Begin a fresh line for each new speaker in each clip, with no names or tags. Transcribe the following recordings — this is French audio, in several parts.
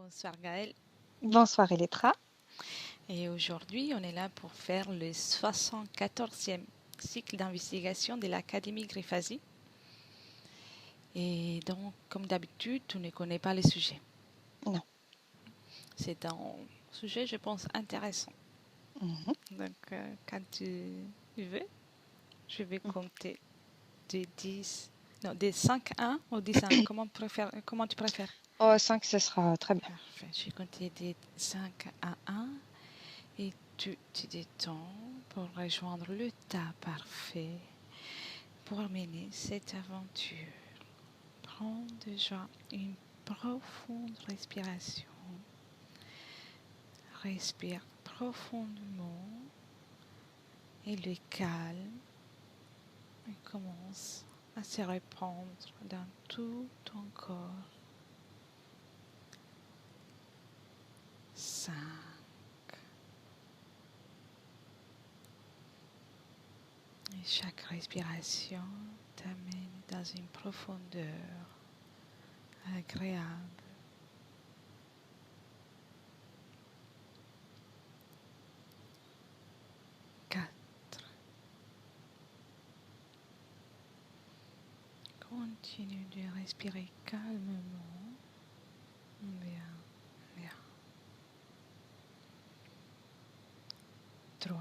Bonsoir Gaël.
Bonsoir Elettra.
Et aujourd'hui, on est là pour faire le 74e cycle d'investigation de l'Académie Grifasi. Et donc, comme d'habitude, tu ne connais pas les sujets.
Non.
C'est un sujet, je pense, intéressant.
Mhm.
Donc, quand tu veux, je vais compter de 10, non, de 5 à 1 ou 10 à 1. Comment tu préfères?
Oh, 5, ce sera très bien.
Parfait. Je vais compter de 5 à 1. Et tu te détends pour rejoindre le tas parfait pour mener cette aventure. Prends déjà une profonde respiration. Respire profondément et le calme commence à se répandre dans tout ton corps. 5. Et chaque respiration t'amène dans une profondeur agréable. 4. Continue de respirer calmement. Bien, bien. 3.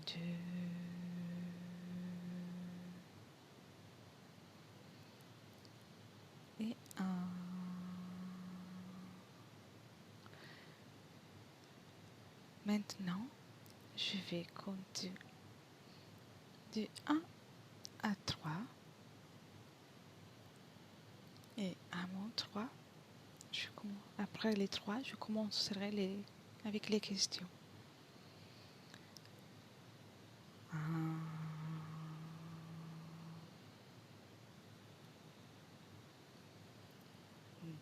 2. Et 1. Maintenant, je vais compter de 1 à 3. Et à mon 3, après les 3, je commencerai avec les questions. 1,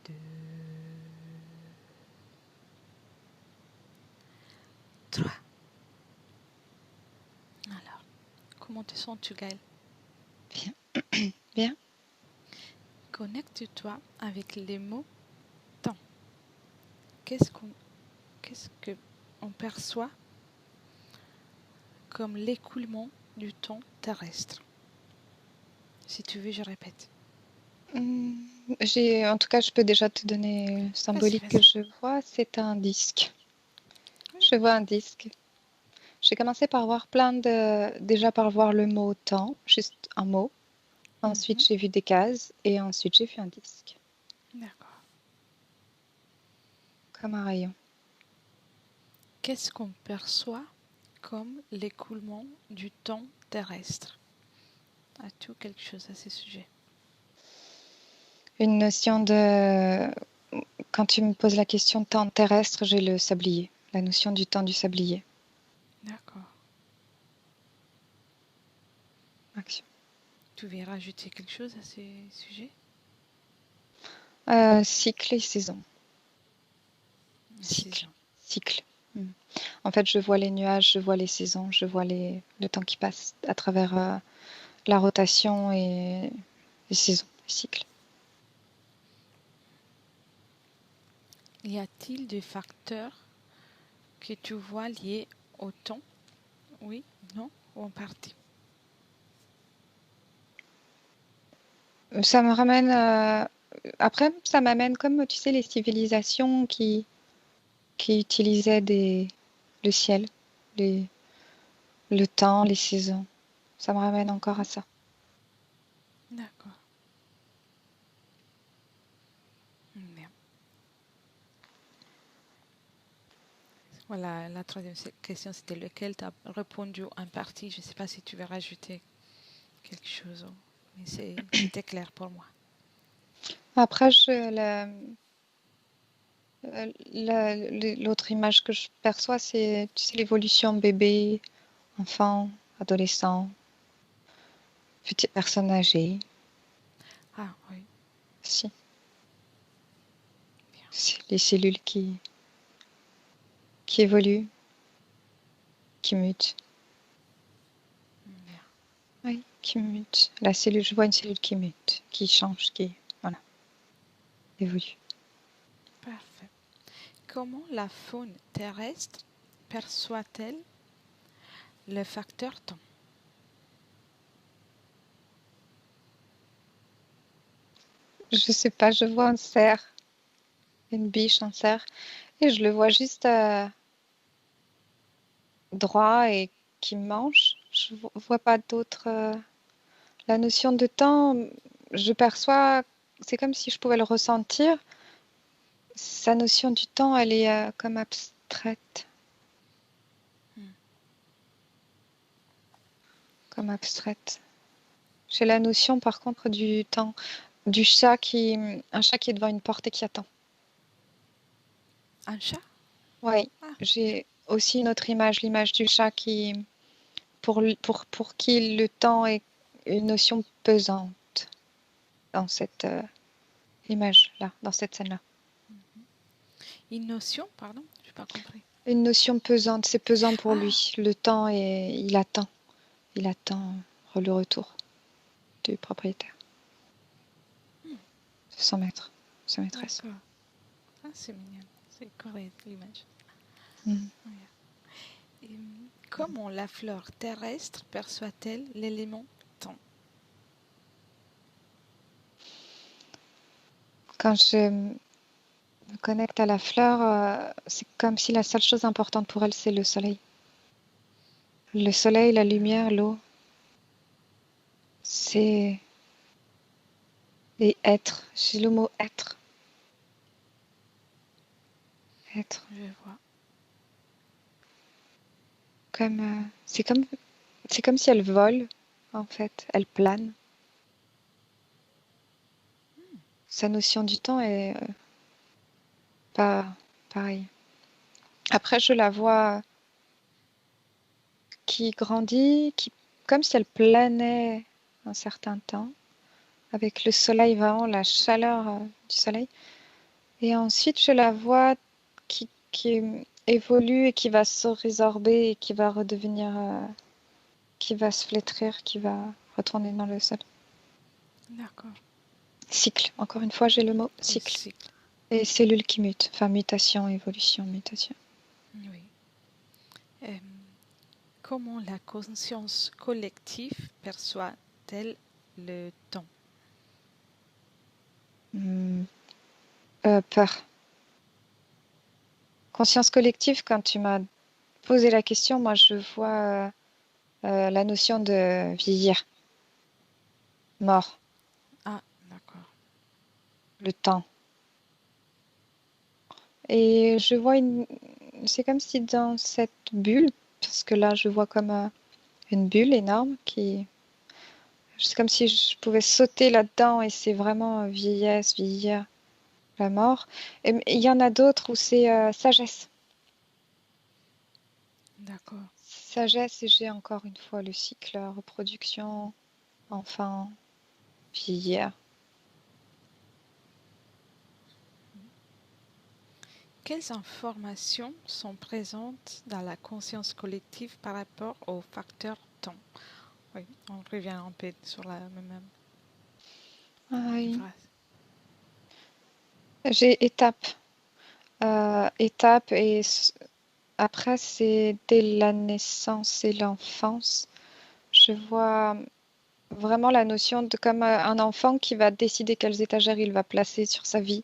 2, 3. Alors, comment te sens-tu, Gaël?
Bien. Bien.
Connecte-toi avec les mots temps. Qu'est-ce qu'on perçoit comme l'écoulement du temps terrestre? Si tu veux, je répète.
En tout cas, je peux déjà te donner le symbolique que je vois. C'est un disque. Oui. Je vois un disque. J'ai commencé par voir déjà par voir le mot temps, juste un mot. Ensuite, j'ai vu des cases et ensuite, j'ai vu un disque.
D'accord.
Comme un rayon.
Qu'est-ce qu'on perçoit comme l'écoulement du temps terrestre? As-tu quelque chose à ce sujet?
Une notion de... Quand tu me poses la question temps terrestre, j'ai le sablier. La notion du temps du sablier.
D'accord.
Action.
Tu veux rajouter quelque chose à ce sujet?
Cycle et saison.
Cycle.
En fait, je vois les nuages, je vois les saisons, je vois le temps qui passe à travers la rotation et les saisons, les cycles.
Y a-t-il des facteurs que tu vois liés au temps? Oui, non, ou en partie?
Ça me ramène... Après, ça m'amène comme, tu sais, les civilisations qui utilisaient le ciel, le temps, les saisons. Ça me ramène encore à ça.
D'accord. Bien. Voilà, la troisième question, c'était lequel tu as répondu en partie. Je ne sais pas si tu veux rajouter quelque chose, mais c'était clair pour moi.
Après, l'autre image que je perçois, c'est, tu sais, l'évolution bébé, enfant, adolescent, petite personne âgée.
Ah oui.
Si. C'est les cellules qui évoluent, qui mutent. qui mute. La cellule, je vois une cellule qui mute, qui change, qui voilà, évolue.
Parfait. Comment la faune terrestre perçoit-elle le facteur temps?
Je sais pas, je vois un cerf, une biche, un cerf, et je le vois juste droit et qui mange. Je vois pas d'autre. La notion de temps, je perçois, c'est comme si je pouvais le ressentir. Sa notion du temps, elle est comme abstraite. Comme abstraite. J'ai la notion par contre du temps, du chat un chat qui est devant une porte et qui attend.
Un chat?
Oui,
Ah,
j'ai aussi une autre image, l'image du chat pour qui le temps est une notion pesante dans cette image-là, dans cette scène-là.
une notion, pardon, je n'ai pas compris.
Une notion pesante, c'est pesant pour
Ah,
lui. Le temps et il attend le retour du propriétaire, de son maître, sa maîtresse.
d'accord. Ah, c'est mignon. C'est correct, l'image.
Mm.
Et comment la fleur terrestre perçoit-elle l'élément temps?
Quand je me connecte à la fleur, c'est comme si la seule chose importante pour elle, c'est le soleil. Le soleil, la lumière, l'eau, c'est et être. J'ai le mot être. Être.
Je vois.
C'est comme si elle vole, en fait. Elle plane. Sa notion du temps est pas pareille. Après, je la vois qui grandit, comme si elle planait un certain temps, avec le soleil, vraiment la chaleur du soleil. Et ensuite, je la vois qui évolue et qui va se résorber et qui va redevenir, qui va se flétrir, qui va retourner dans le sol.
D'accord.
Cycle. Encore une fois, j'ai le mot
Oui,
cycle.
cycle.
Et cellules qui mutent. Enfin, mutation, évolution, mutation.
Oui. Euh, comment la conscience collective perçoit-elle le temps?
Peur. Conscience collective, quand tu m'as posé la question, moi, je vois la notion de vieillir, mort,
Ah, d'accord.
le temps. Et je vois c'est comme si dans cette bulle, parce que là, je vois comme une bulle énorme c'est comme si je pouvais sauter là-dedans et c'est vraiment vieillesse, vieillir, la mort. Et il y en a d'autres où c'est sagesse.
D'accord.
Sagesse et j'ai encore une fois le cycle, reproduction, enfant, vieillir.
Quelles informations sont présentes dans la conscience collective par rapport au facteur temps? Oui, on revient un peu sur la même
Ah oui.
phrase.
J'ai étape. Étape et après c'est dès la naissance et l'enfance. Je vois vraiment la notion de comme un enfant qui va décider quelles étagères il va placer sur sa vie.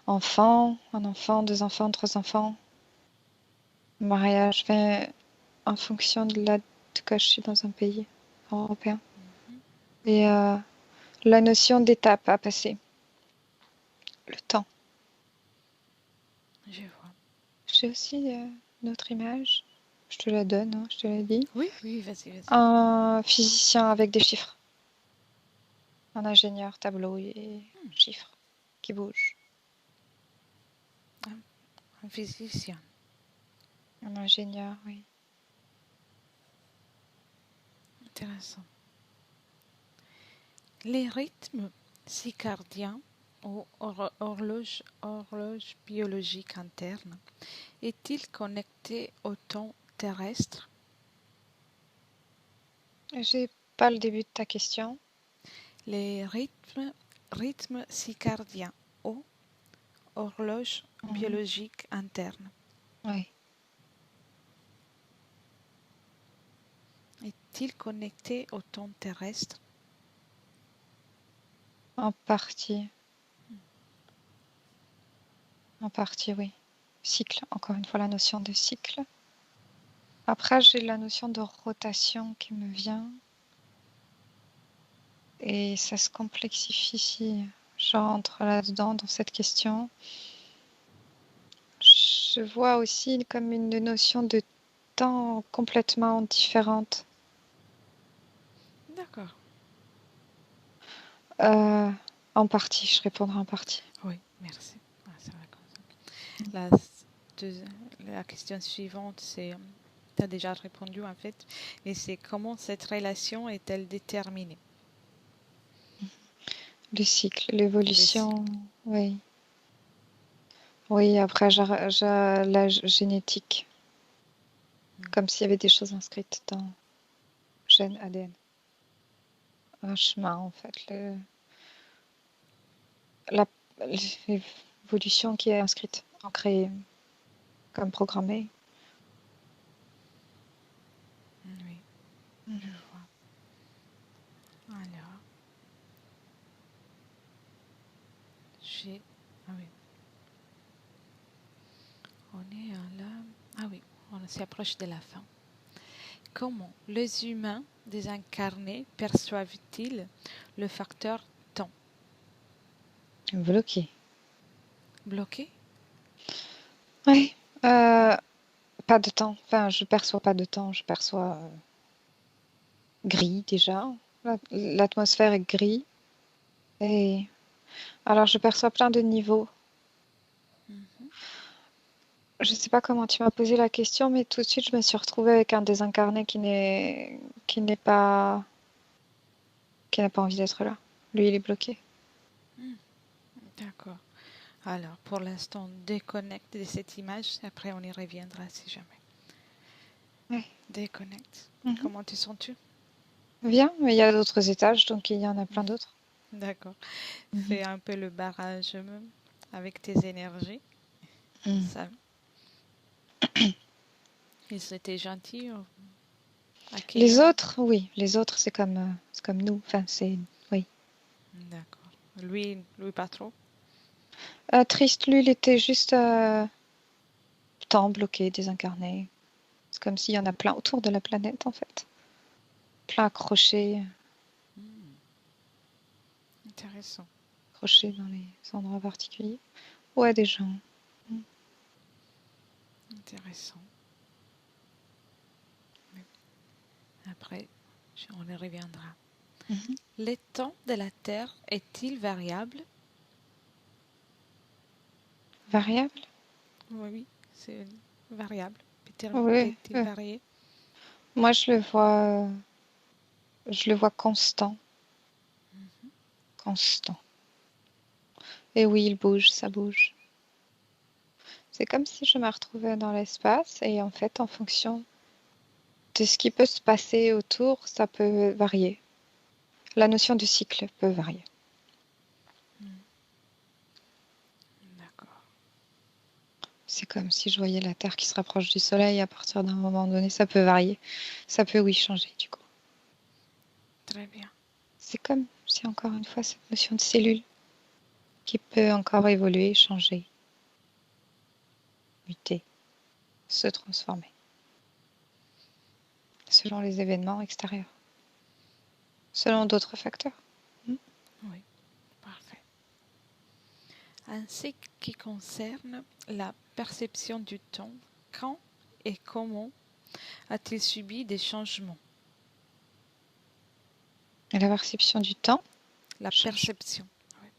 Enfant, un enfant, deux enfants, trois enfants, mariage, fait en fonction de là de quoi je suis dans un pays européen. Et la notion d'étape à passer, le temps.
Je vois.
J'ai aussi une autre image, je te la donne, hein, je te la dis.
Oui, oui, vas-y, vas-y.
Un physicien avec des chiffres, un ingénieur, tableau et chiffres qui bougent.
Un physicien.
Un ingénieur, oui.
Intéressant. Les rythmes circadiens ou horloge biologique interne est-il connecté au temps terrestre?
J'ai pas le début de ta question.
Les rythmes circadiens ou horloge biologique interne.
Oui,
Est-il connecté au temps terrestre?
en partie. En partie, oui. Cycle, encore une fois, la notion de cycle. Après, j'ai la notion de rotation qui me vient. Et ça se complexifie si j'entre là-dedans dans cette question. Je vois aussi comme une notion de temps complètement différente.
D'accord.
En partie, je répondrai en partie.
Oui, merci. Ah, ça va comme ça. La question suivante, c'est, tu as déjà répondu en fait, mais c'est comment cette relation est-elle déterminée?
Le cycle,
Le
l'évolution,
cycle.
oui. Oui, après, la génétique, comme s'il y avait des choses inscrites dans gène ADN. Un chemin, en fait. L'évolution qui est inscrite, ancrée, comme programmée.
Oui, je vois. Alors, ah oui, on est là. Ah oui, on s'approche de la fin. Comment les humains désincarnés perçoivent-ils le facteur temps?
Bloqué.
Bloqué?
Oui. Pas de temps. Enfin, je perçois pas de temps. Je perçois gris déjà. L'atmosphère est gris. Et alors, je perçois plein de niveaux. Je sais pas comment tu m'as posé la question, mais tout de suite, je me suis retrouvée avec un désincarné qui n'a pas envie d'être là. Lui, il est bloqué.
D'accord. Alors, pour l'instant, déconnecte de cette image. Après, on y reviendra si jamais.
Ouais.
Déconnecte.
Mhm.
Comment te sens-tu?
Bien, mais il y a d'autres étages, donc il y en a plein d'autres.
D'accord.
Mhm.
Fais un peu le barrage avec tes énergies. Ça. Ils étaient gentils,
Les
accueillants.
autres, oui. Les autres, c'est comme nous. Enfin, oui.
D'accord. Lui pas trop.
Triste, lui, il était juste temps bloqué, désincarné. C'est comme s'il y en a plein autour de la planète, en fait. Plein accrochés
Intéressant.
dans les endroits particuliers. Ouais, des gens.
Intéressant. Après, on y reviendra. Le temps de la Terre est-il variable?
Variable?
Oui, c'est variable.
Oui.
Peut-il varier?
Moi, je le vois constant. Constant. Et oui, il bouge, ça bouge. C'est comme si je me retrouvais dans l'espace et en fait, en fonction de ce qui peut se passer autour, ça peut varier. La notion de cycle peut varier.
D'accord.
C'est comme si je voyais la Terre qui se rapproche du Soleil à partir d'un moment donné. Ça peut varier. Ça peut, oui, changer du coup.
Très bien.
C'est comme si, encore une fois, cette notion de cellule qui peut encore évoluer, changer, muter, se transformer selon les événements extérieurs, selon d'autres facteurs.
Oui, parfait. En ce qui concerne la perception du temps, quand et comment a-t-il subi des changements?
Et la perception du temps
La
change.
perception. Oui.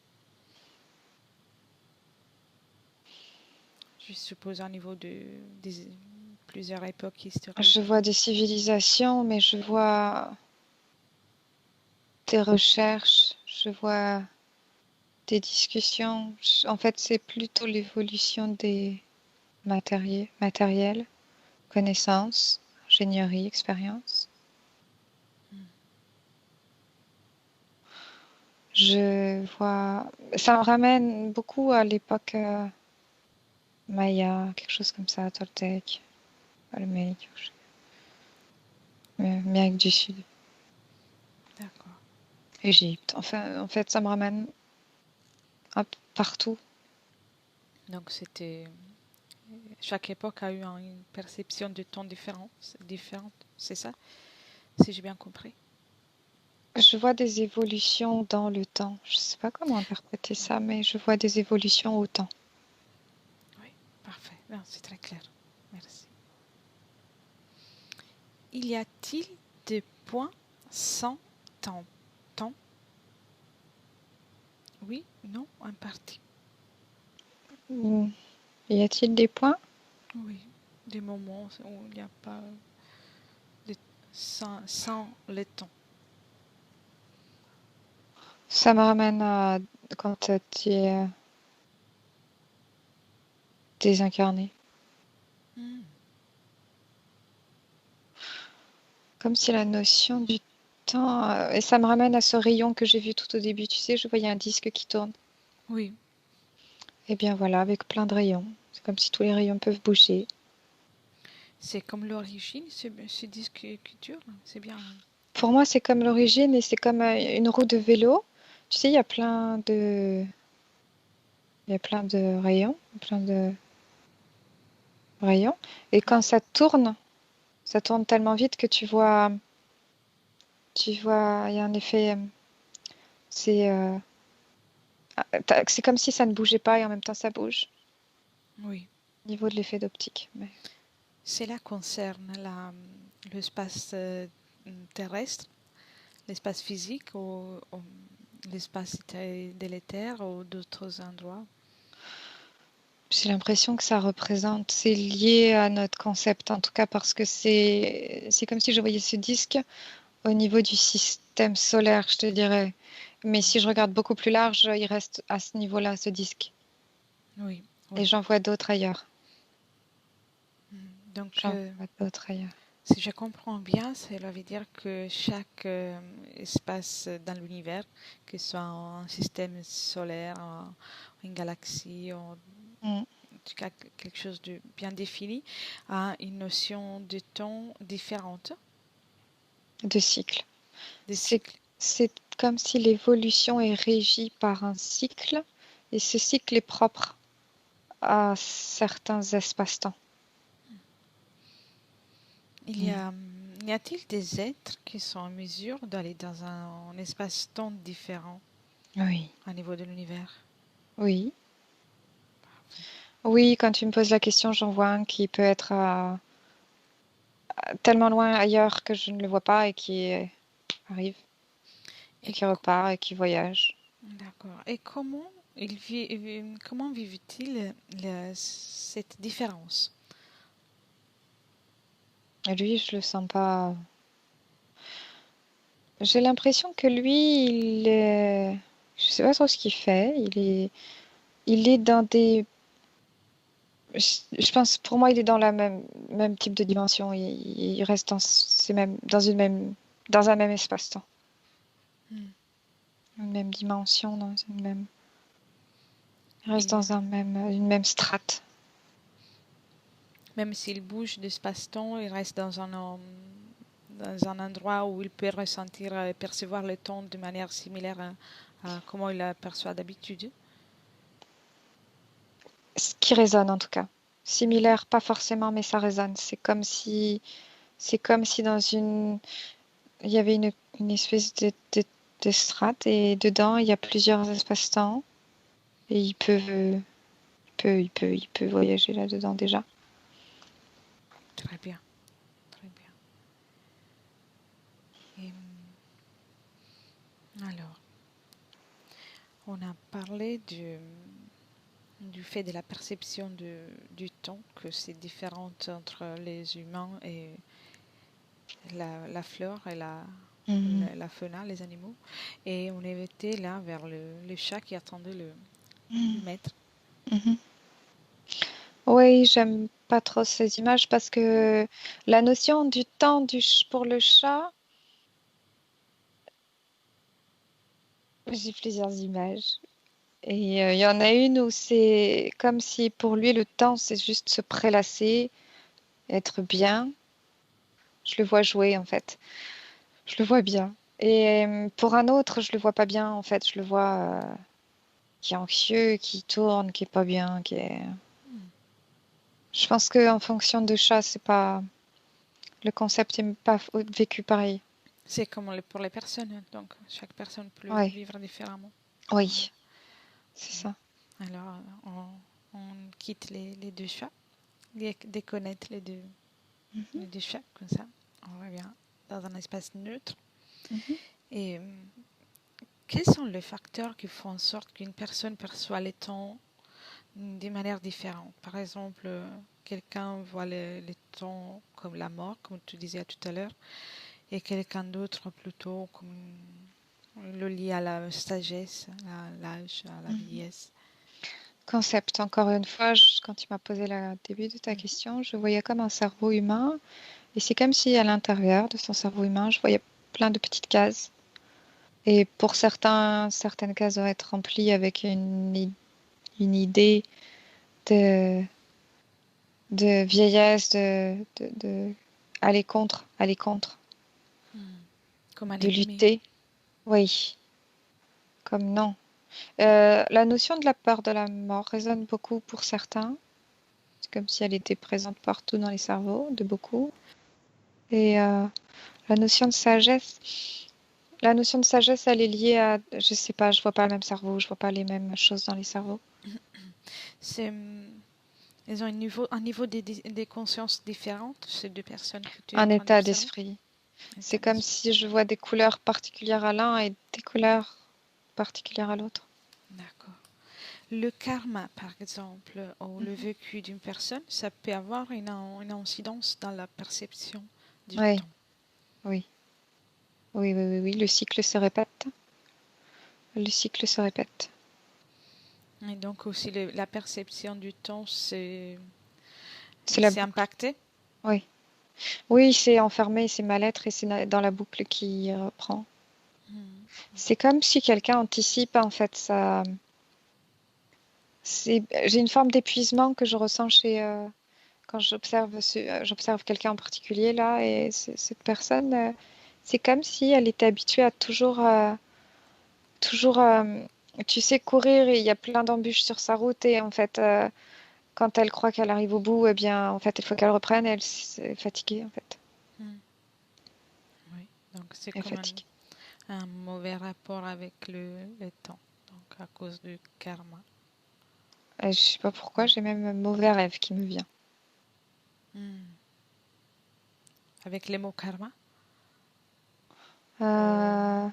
Je suppose au niveau de plusieurs époques historiques.
Je vois des civilisations, mais je vois des recherches, je vois des discussions. En fait, c'est plutôt l'évolution des matériels, connaissances, ingénierie, expérience. Je vois. Ça me ramène beaucoup à l'époque Maya, quelque chose comme ça, Toltec, Olmec, Amérique du Sud,
D'accord.
Égypte. Enfin, en fait, ça me ramène partout.
Donc, chaque époque a eu une perception du temps différente, c'est ça? Si j'ai bien compris.
Je vois des évolutions dans le temps. Je ne sais pas comment interpréter ça, mais je vois des évolutions au temps.
Oui, parfait. Non, c'est très clair. Merci. Y a-t-il des points sans temps? Temps? Oui, non, en partie.
Y a-t-il des points?
Oui, des moments où il n'y a pas de, sans le temps.
Ça me ramène à quand tu es désincarné. Comme si la notion du temps... et ça me ramène à ce rayon que j'ai vu tout au début. Tu sais, je voyais un disque qui tourne.
Oui.
Et bien voilà, avec plein de rayons. C'est comme si tous les rayons peuvent bouger.
C'est comme l'origine, ce disque culture, c'est bien.
Pour moi, c'est comme l'origine et c'est comme une roue de vélo. Tu sais, il y a plein de rayons, Et quand ça tourne tellement vite que tu vois, il y a un effet, c'est comme si ça ne bougeait pas et en même temps ça bouge.
Oui.
Au niveau de l'effet d'optique. Mais...
Cela concerne l'espace terrestre, l'espace physique ou l'espace délétère ou d'autres endroits.
J'ai l'impression que ça représente, c'est lié à notre concept, en tout cas parce que c'est comme si je voyais ce disque au niveau du système solaire, je te dirais. Mais si je regarde beaucoup plus large, il reste à ce niveau-là, ce disque.
Oui.
Et j'en vois d'autres ailleurs.
Donc,
J'en vois d'autres ailleurs.
si je comprends bien, cela veut dire que chaque espace dans l'univers, que ce soit un système solaire, une galaxie, en tout cas quelque chose de bien défini, a une notion de temps différente.
De cycle.
De cycle.
C'est comme si l'évolution est régie par un cycle, et ce cycle est propre à certains espaces-temps.
Y a-t-il des êtres qui sont en mesure d'aller dans un espace-temps différent
Oui.
au niveau de l'univers?
Oui. Oui, quand tu me poses la question, j'en vois un qui peut être tellement loin ailleurs que je ne le vois pas et qui arrive et qui repart et qui voyage.
D'accord. Et comment comment vivent-ils cette différence?
Et lui, je le sens pas. J'ai l'impression que lui, je sais pas trop ce qu'il fait. Il est dans des. Je pense, pour moi, il est dans la même type de dimension. Il reste dans un même espace-temps. Une même dimension, il reste dans une même strate.
Même s'il bouge d'espace-temps, il reste dans un endroit où il peut ressentir et percevoir le temps de manière similaire à comment il l'aperçoit d'habitude.
Ce qui résonne en tout cas. Similaire, pas forcément, mais ça résonne. C'est comme si il y avait une espèce de strate et dedans il y a plusieurs espaces-temps et il peut voyager là-dedans déjà.
Très bien, très bien. Et, alors, on a parlé du fait de la perception du temps, que c'est différent entre les humains et la flore et la fauna, les animaux. Et on était là vers le chat qui attendait le maître.
Oui, j'aime pas trop ces images parce que la notion du temps pour le chat, J'ai plusieurs images. Et il y en a une où c'est comme si pour lui le temps c'est juste se prélasser, être bien. Je le vois jouer en fait. Je le vois bien. Et pour un autre, je le vois pas bien en fait. Je le vois qui est anxieux, qui tourne, qui est pas bien, qui est. Je pense que en fonction de chat, c'est pas le concept n'est pas vécu pareil.
C'est comme pour les personnes, donc chaque personne peut le
Ouais,
vivre différemment.
oui, c'est ça.
Alors, on quitte les deux chats, déconnecte les deux chats, comme ça, on revient dans un espace neutre.
Mhm.
Et quels sont les facteurs qui font en sorte qu'une personne perçoit les temps de manière différente? Par exemple, quelqu'un voit les temps comme la mort, comme tu disais tout à l'heure, et quelqu'un d'autre plutôt comme le lié à la sagesse, à l'âge, à la
Mhm.
vieillesse.
Concept, encore une fois, quand tu m'as posé le début de ta question, je voyais comme un cerveau humain. Et c'est comme si à l'intérieur de son cerveau humain, je voyais plein de petites cases. Et pour certaines cases doivent être remplies avec une idée de, de vieillesse, aller contre,
Comme un
de
ennemi.
lutter. Oui, comme non. La notion de la peur de la mort résonne beaucoup pour certains. C'est comme si elle était présente partout dans les cerveaux de beaucoup. Et la notion de sagesse, elle est liée à, je sais pas, je vois pas le même cerveau, je vois pas les mêmes choses dans les cerveaux.
C'est, ils ont un niveau des consciences différentes, ces deux personnes que tu es en
Un
train
état
d'observer.
d'esprit. C'est
État
comme
d'esprit.
si je vois des couleurs particulières à l'un et des couleurs particulières à l'autre.
D'accord. Le karma, par exemple, ou le
Mhm.
vécu d'une personne, ça peut avoir une incidence dans la perception du
Oui,
temps.
oui, oui, oui, oui, oui, le cycle se répète. Le cycle se répète.
Et donc aussi la perception du temps,
C'est la
c'est
boucle.
impacté.
Oui, oui, c'est enfermé, c'est mal-être et c'est dans la boucle qui reprend. C'est comme si quelqu'un anticipe en fait ça. J'ai une forme d'épuisement que je ressens quand j'observe quelqu'un en particulier là et cette personne, c'est comme si elle était habituée à toujours, tu sais, courir et il y a plein d'embûches sur sa route et en fait, quand elle croit qu'elle arrive au bout, eh bien, en fait, il faut qu'elle reprenne et elle est fatiguée en fait.
Hmm. Oui. Donc c'est
Elle est
comme
fatiguée.
un mauvais rapport avec le temps, donc à cause du karma.
Et je sais pas pourquoi, j'ai même un mauvais rêve qui me vient.
Hmm. Avec les mots karma. Oh.
Euh,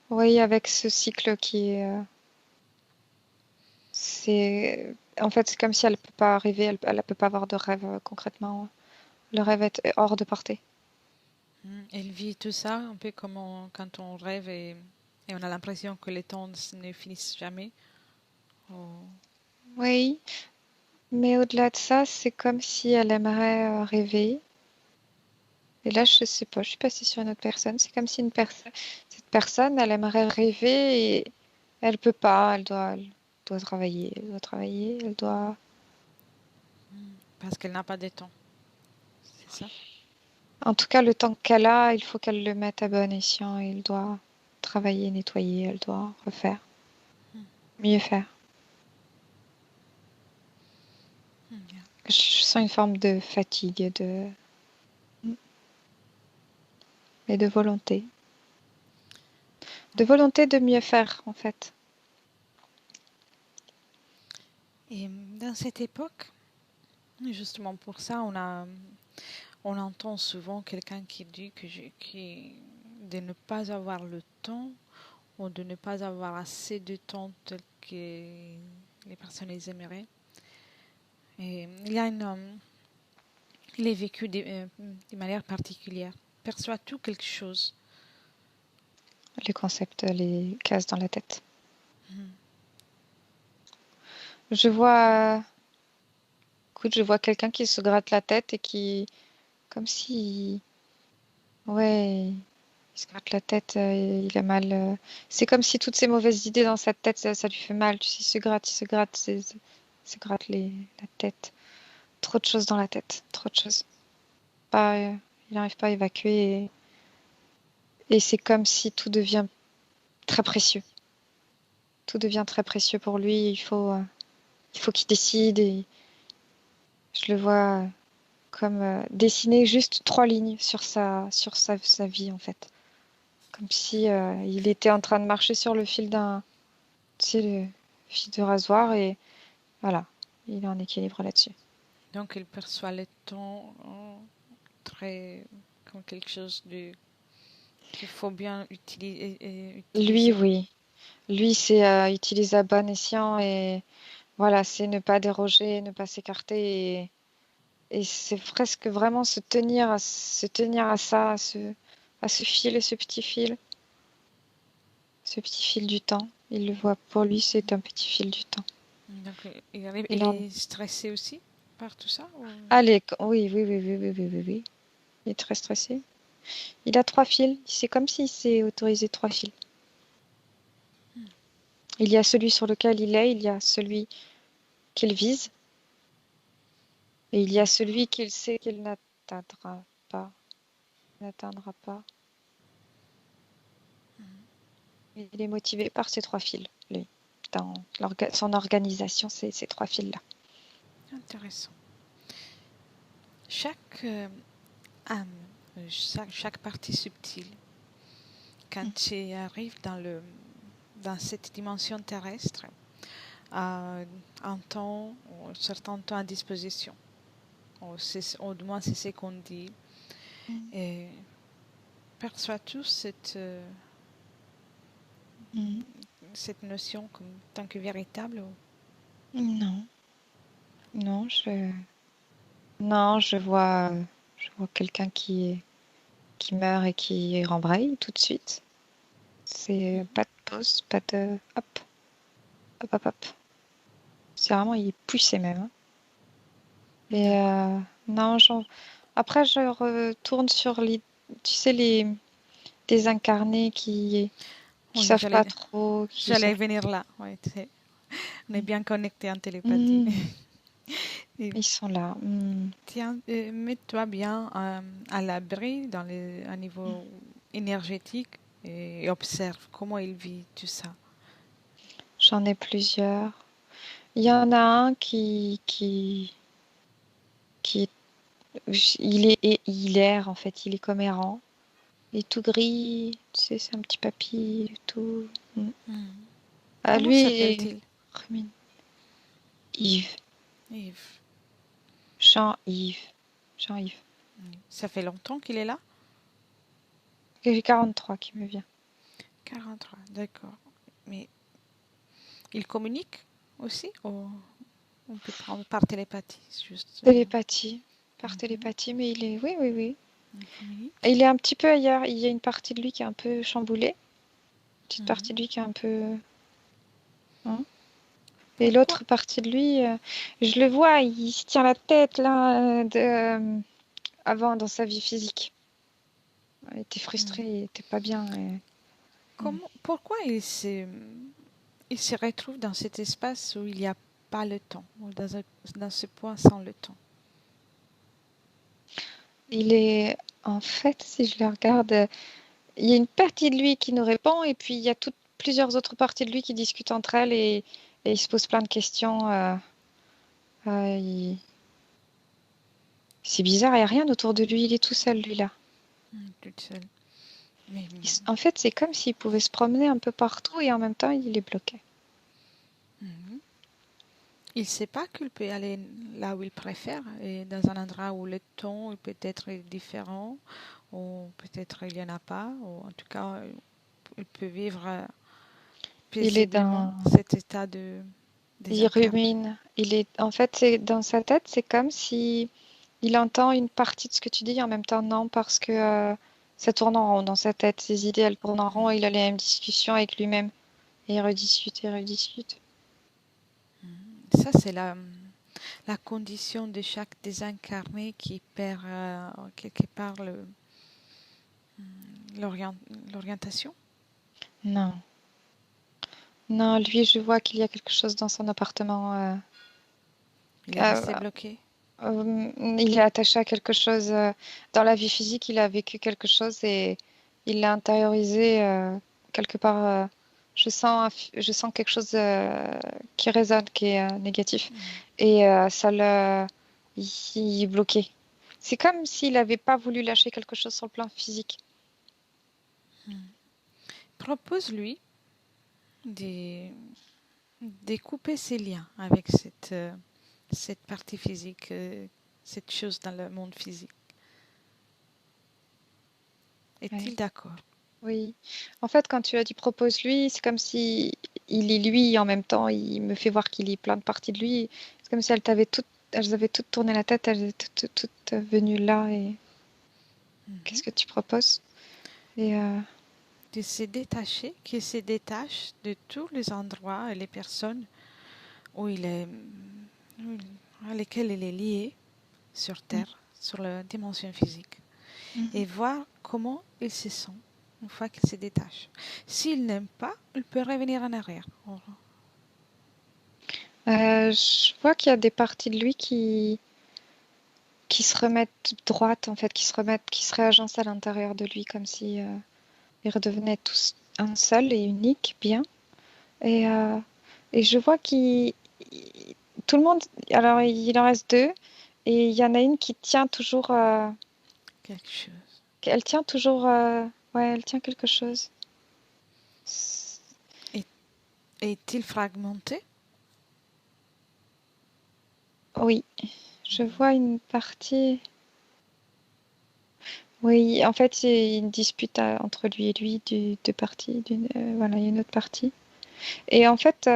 oui, avec ce cycle qui est, en fait, c'est comme si elle peut pas arriver, elle peut pas avoir de rêve concrètement. Le rêve est hors de portée.
Elle vit tout ça un peu comme quand on rêve et on a l'impression que les temps ne finissent jamais. Oh.
Oui, mais au-delà de ça, c'est comme si elle aimerait rêver. Et là, je sais pas, je suis passée sur une autre personne. C'est comme si cette personne, elle aimerait rêver et elle peut pas. Elle doit travailler, elle doit travailler, elle doit.
Parce qu'elle n'a pas de temps, c'est ça?
En tout cas, le temps qu'elle a, il faut qu'elle le mette à bon escient. Et elle doit travailler, nettoyer, elle doit refaire, mieux faire.
Bien.
Je sens une forme de fatigue et de volonté. De volonté de mieux faire, en fait.
Et dans cette époque, justement pour ça, on entend souvent quelqu'un qui dit de ne pas avoir le temps ou de ne pas avoir assez de temps tel que les personnes les aimeraient. Et il est vécu de manière particulière. Perçois-tu quelque chose?
Les concepts, les cases dans la tête. Je vois, écoute, je vois quelqu'un qui se gratte la tête et qui, comme si, ouais, il Il se gratte la tête, il a mal. C'est comme si toutes ces mauvaises idées dans sa tête, ça lui fait mal. Tu sais, il se gratte, se gratte la tête. Trop de choses dans la tête, trop de choses. Pas, il n'arrive pas à évacuer et c'est comme si tout devient très précieux. Tout devient très précieux pour lui. Il faut qu'il décide et je le vois comme dessiner juste 3 lignes sur sa vie en fait. Comme si il était en train de marcher sur le fil tu sais, le fil de rasoir et voilà, il est en équilibre là-dessus.
Donc, il perçoit le temps très comme quelque chose qu'il faut bien
Lui,
utiliser.
oui. Lui, c'est utiliser à bon escient et voilà, c'est ne pas déroger, ne pas s'écarter et c'est presque vraiment se tenir à ça, à ce fil, ce petit fil du temps. Il le voit pour lui, c'est un petit fil du temps.
Donc,
Il
il
en
est stressé aussi par tout ça
Allez, oui, oui, oui, oui, oui, oui, oui, oui. Il est très stressé. Il a 3 fils. C'est comme s'il s'est autorisé 3 fils. Il y a celui sur lequel il est, il y a celui qu'il vise, et il y a celui qu'il sait qu'il pas, n'atteindra pas. Il est motivé par ces 3 fils, lui. Dans son organisation, c'est ces 3 fils-là.
Intéressant. Chaque âme, chaque partie subtile, quand tu arrives dans cette dimension terrestre, a un temps, un certain temps à disposition. Ou du moins, c'est ce qu'on dit. Et perçois-tu cette notion comme tant que véritable
Non, non, je vois quelqu'un qui meurt et qui rembraye tout de suite. C'est pas de pause, pas de hop, hop, hop, hop. C'est vraiment, il est poussé même. Hein. Et non, après, je retourne sur tu sais, les désincarnés qui
Oui,
savent pas trop, qui
j'allais
savent.
venir là. Oui, on est bien connectés en télépathie.
Hmm,
Et
ils sont là. Hmm,
tiens, mets-toi bien à l'abri à niveau énergétique et observe comment il vit tout ça.
j'en ai plusieurs. Il y en a un qui il erre en fait, il est comme errant. Il est tout gris, tu sais, c'est un petit papy, tout. Hmm. Ah,
Comment
lui,
s'appelle-t-il?
Yves,
Yves.
Jean-Yves, Jean-Yves.
Ça fait longtemps qu'il est là?
J'ai 43 qui me vient.
43, d'accord. Mais il communique aussi ou on peut prendre par télépathie, juste.
Télépathie, par
Mhm,
télépathie, mais il est, oui, oui, oui.
il communique.
Il est un petit peu ailleurs. Il y a une partie de lui qui est un peu chamboulée, une petite
Mhm.
partie de lui qui est un peu, hein. Et
Pourquoi?
l'autre partie de lui, je le vois, il se tient la tête là, avant dans sa vie physique. Il était frustré,
Mhm.
il était pas bien.
Pourquoi il se retrouve dans cet espace où il n'y a pas le temps, ou dans ce point sans le temps?
Il est, en fait, si je le regarde, il y a une partie de lui qui nous répond, et puis il y a plusieurs autres parties de lui qui discutent entre elles et il se pose plein de questions. Il- C'est bizarre, il n'y a rien autour de lui, il est tout seul, lui, là.
Toute seule. Mais
En fait, c'est comme s'il pouvait se promener un peu partout et en même temps, il est bloqué.
mhm. Il ne sait pas qu'il peut aller là où il préfère, et dans un endroit où le temps peut être différent, ou peut-être il n'y en a pas, ou en tout cas, il peut vivre
Il est
paisiblement
dans...
cet état de
Il
désincarné.
rumine. En fait, c'est dans sa tête, c'est comme si il entend une partie de ce que tu dis en même temps non, parce que ça tourne en rond dans sa tête. Ses idées, elles tournent en rond et il a les mêmes discussions avec lui-même. Et il rediscute et rediscute.
Ça, c'est la condition de chaque désincarné qui perd quelque part L'orient- L'orientation?
Non. Non, lui, je vois qu'il y a quelque chose dans son appartement.
Il est
Euh,
resté bloqué?
il est attaché à quelque chose. Dans la vie physique, il a vécu quelque chose et il l'a intériorisé quelque part. Je sens quelque chose qui résonne, qui est négatif. Et il est bloqué. C'est comme s'il n'avait pas voulu lâcher quelque chose sur le plan physique.
Propose-lui de, de couper ses liens avec cette partie physique, cette chose dans le monde physique. Est-il
Ouais.
d'accord?
Oui. En fait, quand tu as dit propose-lui, c'est comme si il est lui en même temps. Il me fait voir qu'il est plein de parties de lui. C'est comme si elles avaient toutes tourné la tête, elles étaient toutes venues là. Et qu'est-ce que tu proposes? Et
De se détacher, qu'il se détache de tous les endroits et les personnes où il est, à lesquelles il est lié sur Terre, sur la dimension physique, et voir comment il se sent une fois qu'il se détache. S'il n'aime pas, il peut revenir en arrière.
je vois qu'il y a des parties de lui qui se remettent droites, en fait, qui se réagencent à l'intérieur de lui, comme si ils redevenaient tous un seul et unique, bien. Et, euh, et je vois tout le monde, alors il en reste deux, et il y en a une qui tient toujours,
Quelque chose.
elle tient toujours, ouais, elle tient quelque chose.
Est-il fragmenté?
Oui, je vois une partie. Oui, en fait, c'est une dispute entre lui et lui, deux parties. Voilà, il y a une autre partie. Et en fait,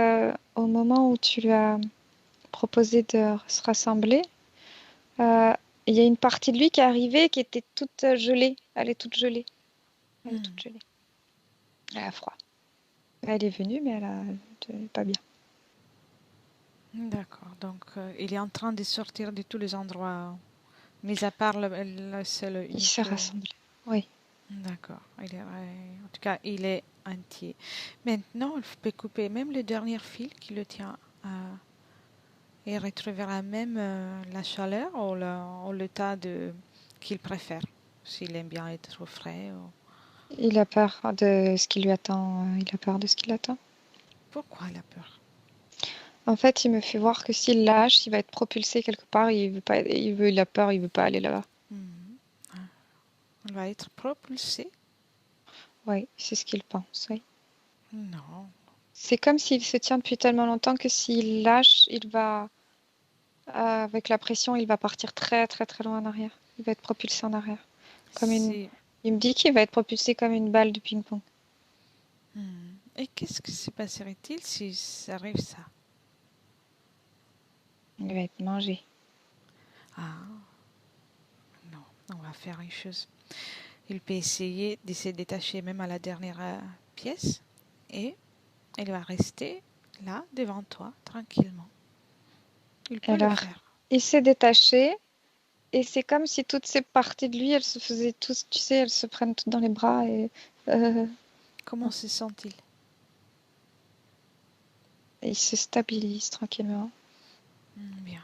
au moment où tu lui as proposé de se rassembler, euh, il y a une partie de lui qui est arrivée qui était toute gelée. Elle est toute gelée. Elle est toute gelée. Elle a froid. Elle est venue, mais elle est pas bien.
D'accord. Donc, il est en train de sortir de tous les endroits, mis à part le seul
Il s'est
unique.
rassemblé. Oui.
D'accord. En tout cas, il est entier. Maintenant, il peut couper même le dernier fil qui le tient et retrouvera même la chaleur ou l'état qu'il préfère, s'il aime bien être au frais.
Il a peur de ce qui lui attend. Il a peur de ce qui l'attend.
Pourquoi il a peur?
En fait, il me fait voir que s'il lâche, il va être propulsé quelque part. Il veut pas, il a peur, il veut pas aller là-bas.
Il va être propulsé?
Oui, c'est ce qu'il pense, oui.
Non.
C'est comme s'il se tient depuis tellement longtemps que s'il lâche, avec la pression, il va partir très très très loin en arrière. Il va être propulsé en arrière.
Si.
Il me dit qu'il va être propulsé comme une balle de ping-pong.
Et qu'est-ce qui se passerait-il si ça arrive ça?
Il va être mangé.
Ah, non, on va faire une chose. Il peut essayer de se détacher même à la dernière pièce et il va rester là devant toi tranquillement. Il peut le
Alors,
faire.
il s'est détaché et c'est comme si toutes ces parties de lui, elles se faisaient tous, tu sais, elles se prennent toutes dans les bras euh,
Comment se sent-il?
et il se stabilise tranquillement.
Bien.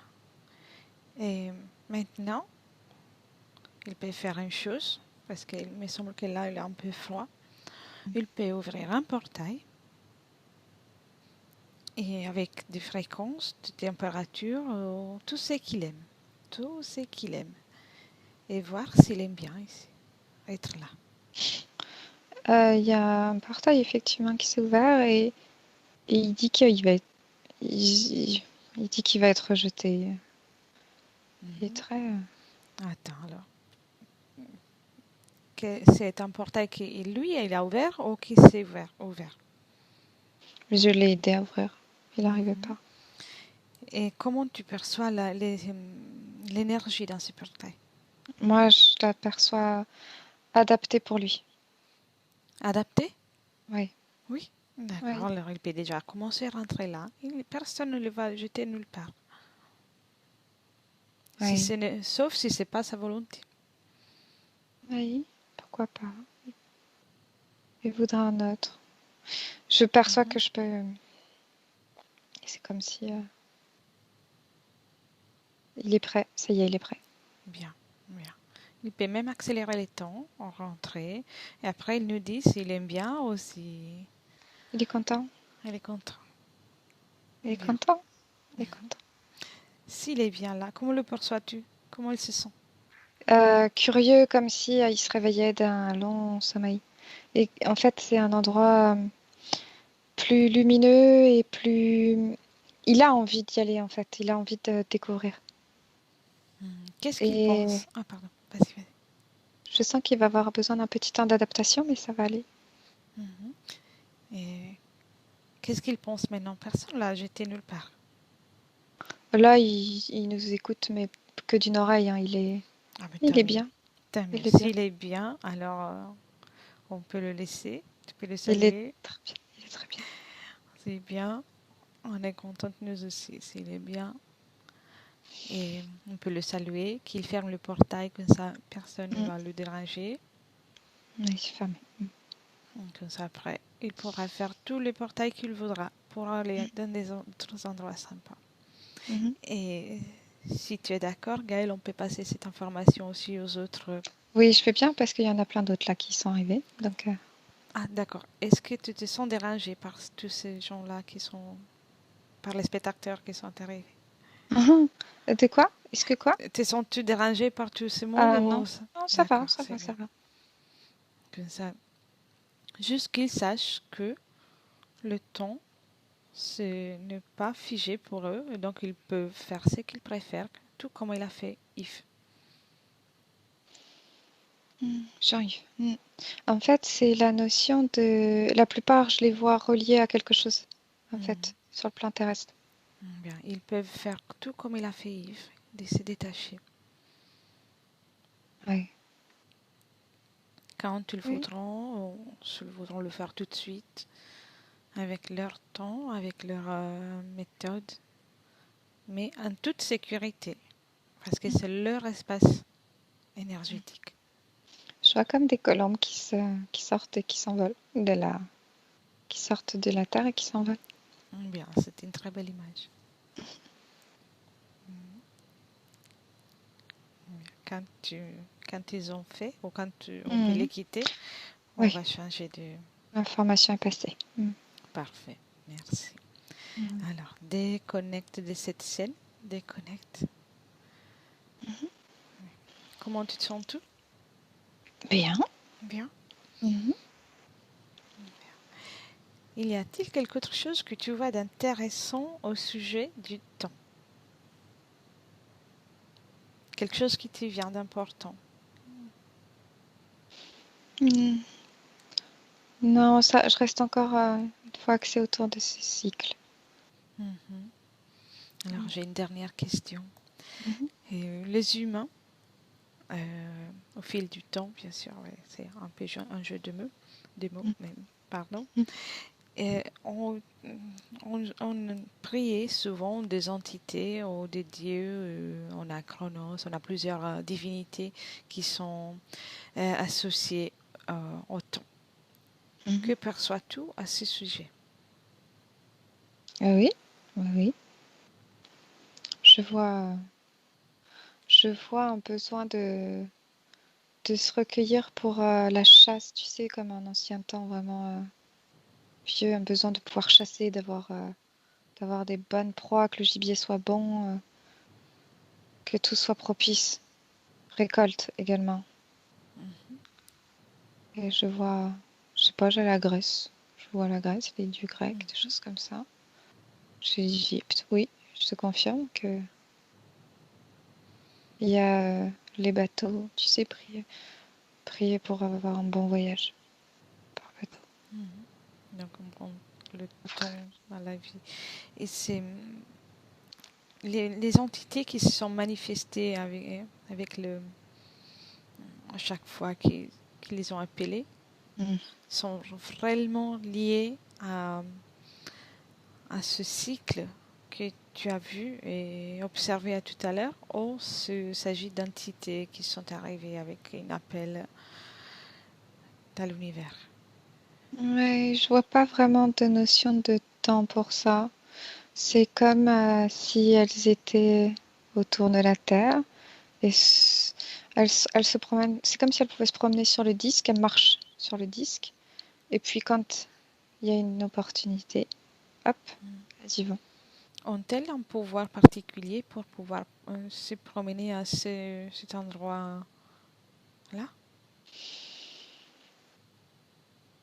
Et maintenant, il peut faire une chose, parce qu'il me semble que là, il est un peu froid. Il peut ouvrir un portail et avec des fréquences, de température, tout ce qu'il aime. Tout ce qu'il aime. Et voir s'il aime bien ici, être là.
Il y a un portail effectivement qui s'est ouvert et il dit qu'il va être, il dit qu'il va être rejeté. Il est très.
Attends alors. Que c'est un portail qui, lui, il a ouvert ou qui s'est ouvert?
Je l'ai aidé à ouvrir. Il n'arrivait pas.
Et comment tu perçois l'énergie dans ce portail?
Moi, je l'aperçois adapté pour lui.
Adapté?
Oui,
Oui. D'accord,
oui,
alors il peut déjà commencer à rentrer là. Personne ne le va jeter nulle part.
oui,
Sauf si c'est pas sa volonté.
oui. pourquoi pas. Il voudra un autre. Je perçois
Mhm.
que je peux... C'est comme si... il est prêt. Ça y est, il est prêt.
Bien, bien. Il peut même accélérer les temps en rentrée. Et après, il nous dit s'il aime bien ou si
Il est content.
elle est content.
Il est
Bien.
content. Il est content.
S'il est bien là, comment le perçois-tu? Comment il se sent?
Curieux, comme si il se réveillait d'un long sommeil. Et en fait, c'est un endroit plus lumineux et plus... Il a envie d'y aller, en fait. Il a envie de découvrir.
Qu'est-ce qu'il
Et
pense? Ah, pardon. Vas-y, vas-y.
je sens qu'il va avoir besoin d'un petit temps d'adaptation, mais ça va aller.
Mhm. Et qu'est-ce qu'il pense maintenant? Personne l'a jeté nulle part.
Là, il nous écoute, mais que d'une oreille, hein.
Ah, mais
Il est bien.
tant mieux.
Il est bien.
S'il est bien, alors on peut le laisser. Tu peux le
Il est
saluer.
très bien. Il est très bien.
C'est bien. On est content nous aussi. S'il est bien. Et on peut le saluer, qu'il ferme le portail, comme ça personne ne
Mm.
va le déranger.
Il est fermé.
Comme ça après, il pourra faire tous les portails qu'il voudra pour aller dans des autres endroits sympas.
Mhm.
Et si tu es d'accord, Gaëlle, on peut passer cette information aussi aux autres.
Oui, je fais bien parce qu'il y en a plein d'autres là qui sont arrivés. Donc,
Ah, d'accord. Est-ce que tu te sens dérangé par tous ces gens-là qui sont, par les spectateurs qui sont arrivés?
mhm. De quoi? Est-ce que quoi?
Te sens-tu dérangé par tout ce monde
Ah
ou...
non. Non, ça va,
D'accord,
ça
c'est
va, ça
bien.
va.
Comme ça, juste qu'ils sachent que le temps ce n'est pas figé pour eux, et donc ils peuvent faire ce qu'ils préfèrent, tout comme il a fait Yves.
Jean-Yves. En fait, c'est la notion de... La plupart, je les vois reliés à quelque chose, en
Mhm.
fait, sur le plan terrestre.
Bien, ils peuvent faire tout comme il a fait Yves, de se détacher.
Oui.
Quand ils
Oui.
voudront, ou s'ils voudront le faire tout de suite, avec leur temps, avec leur méthode, mais en toute sécurité, parce que c'est leur espace énergétique.
Je vois comme des colombes qui sortent et qui s'envolent qui sortent de la terre et qui s'envolent.
Bien, c'est une très belle image. Quand, tu, quand ils ont fait, ou quand on peut les
Mhm.
quitter, on
Oui,
va changer de...
l'information est passée.
Parfait, merci.
Mhm.
Alors, déconnecte de cette scène, déconnecte. Comment tu te sens tout?
Bien.
Bien.
Mhm.
Il y a-t-il quelque autre chose que tu vois d'intéressant au sujet du temps? Quelque chose qui te vient d'important?
Mhm. Non, ça, je reste encore une fois axée autour de ce cycle.
Mhm. Alors, j'ai une dernière question.
Mhm.
Les humains, au fil du temps, bien sûr, ouais, c'est un peu un jeu de mots, mais pardon.
Mhm.
Et on priait souvent des entités ou des dieux. On a Chronos, on a plusieurs divinités qui sont associées au temps.
Mhm.
Que perçois-tu à ce sujet?
Ah oui, oui, oui. Je vois, je vois un besoin de se recueillir pour la chasse, tu sais, comme un ancien temps vraiment vieux, un besoin de pouvoir chasser, d'avoir des bonnes proies, que le gibier soit bon, que tout soit propice. Récolte également. Et je vois, je sais pas, j'ai la Grèce. Je vois la Grèce, les dieux grecs, des choses comme ça. J'ai l'Égypte, oui, je te confirme que il y a les bateaux, tu sais, prier pour avoir un bon voyage par bateau.
Donc, on prend le temps à la vie. Et c'est les entités qui se sont manifestées avec à chaque fois qu'ils les ont appelées
Mm.
sont réellement liées à ce cycle que tu as vu et observé à tout à l'heure, ou s'agit d'entités qui sont arrivées avec un appel dans l'univers.
Ouais, je vois pas vraiment de notion de temps pour ça. C'est comme si elles étaient autour de la Terre et elles se promènent. C'est comme si elles pouvaient se promener sur le disque, elles marchent sur le disque. Et puis quand il y a une opportunité, hop, elles y vont.
Ont-elles un pouvoir particulier pour pouvoir se promener à cet endroit-là?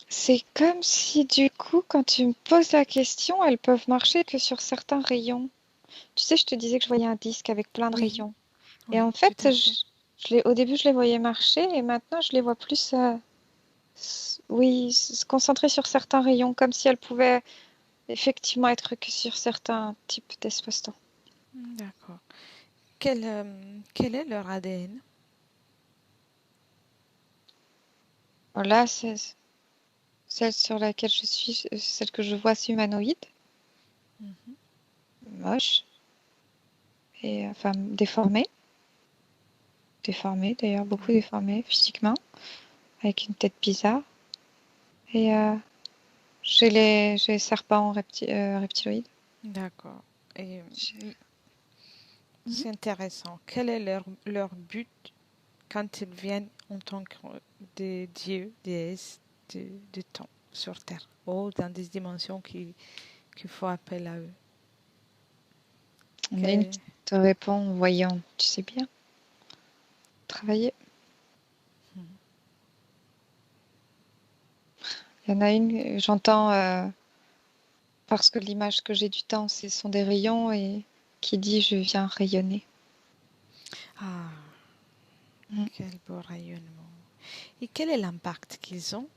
C'est comme si du coup, quand tu me poses la question, elles peuvent marcher que sur certains rayons. Tu sais, je te disais que je voyais un disque avec plein de
Oui,
rayons. Et
oui,
en
tout
fait,
à fait.
au début, je les voyais marcher et maintenant, je les vois plus, oui, se concentrer sur certains rayons, comme si elles pouvaient effectivement être que sur certains types d'espace-temps.
D'accord. Quel est leur ADN?
Voilà, c'est celle sur laquelle je suis, celle que je vois, c'est humanoïde,
Mhm.
moche et enfin déformée. Déformée d'ailleurs, beaucoup déformée physiquement, avec une tête bizarre. Et j'ai les serpents reptiloïdes.
D'accord. Et
Mhm.
c'est intéressant. Quel est leur but quand ils viennent en tant que des dieux, déesses du temps sur Terre, ou dans des dimensions qui font appel à eux?
On a une
Que-
qui te répond en voyant, tu sais bien, travailler. Il y en a une, j'entends, parce que l'image que j'ai du temps, ce sont des rayons et qui dit je viens rayonner.
Ah,
Mm.
quel beau rayonnement. Et quel est l'impact qu'ils ont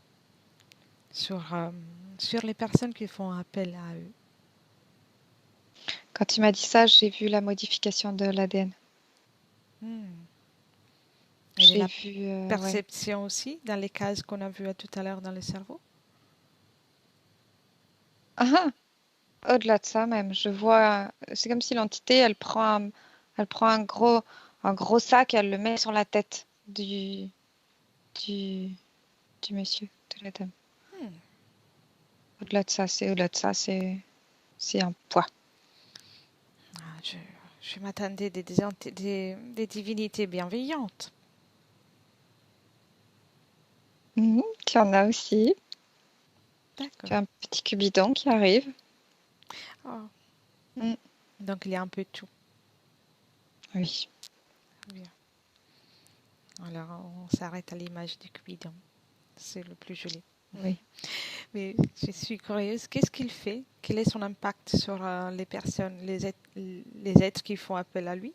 sur les personnes qui font appel à eux?
Quand tu m'as dit ça, j'ai vu la modification de l'ADN.
Hmm. Et de
J'ai
la
vu, ouais.
perception aussi, dans les cases qu'on a vues tout à l'heure dans le cerveau?
Ah, ah, au-delà de ça même, je vois, c'est comme si l'entité, elle prend un gros sac et elle le met sur la tête du, du monsieur, de la dame.
Hmm.
Au-delà de ça, c'est un poids.
Ah, je m'attendais des divinités bienveillantes.
Mhm, tu en as aussi. Tu
D'accord.
as un petit cubidon qui arrive.
Oh.
Mm,
Donc il y a un peu de tout.
oui.
Bien. Alors on s'arrête à l'image du Cupidon. C'est le plus joli.
Oui.
Mais je suis curieuse. Qu'est-ce qu'il fait? Quel est son impact sur les personnes, les êtres qui font appel à lui?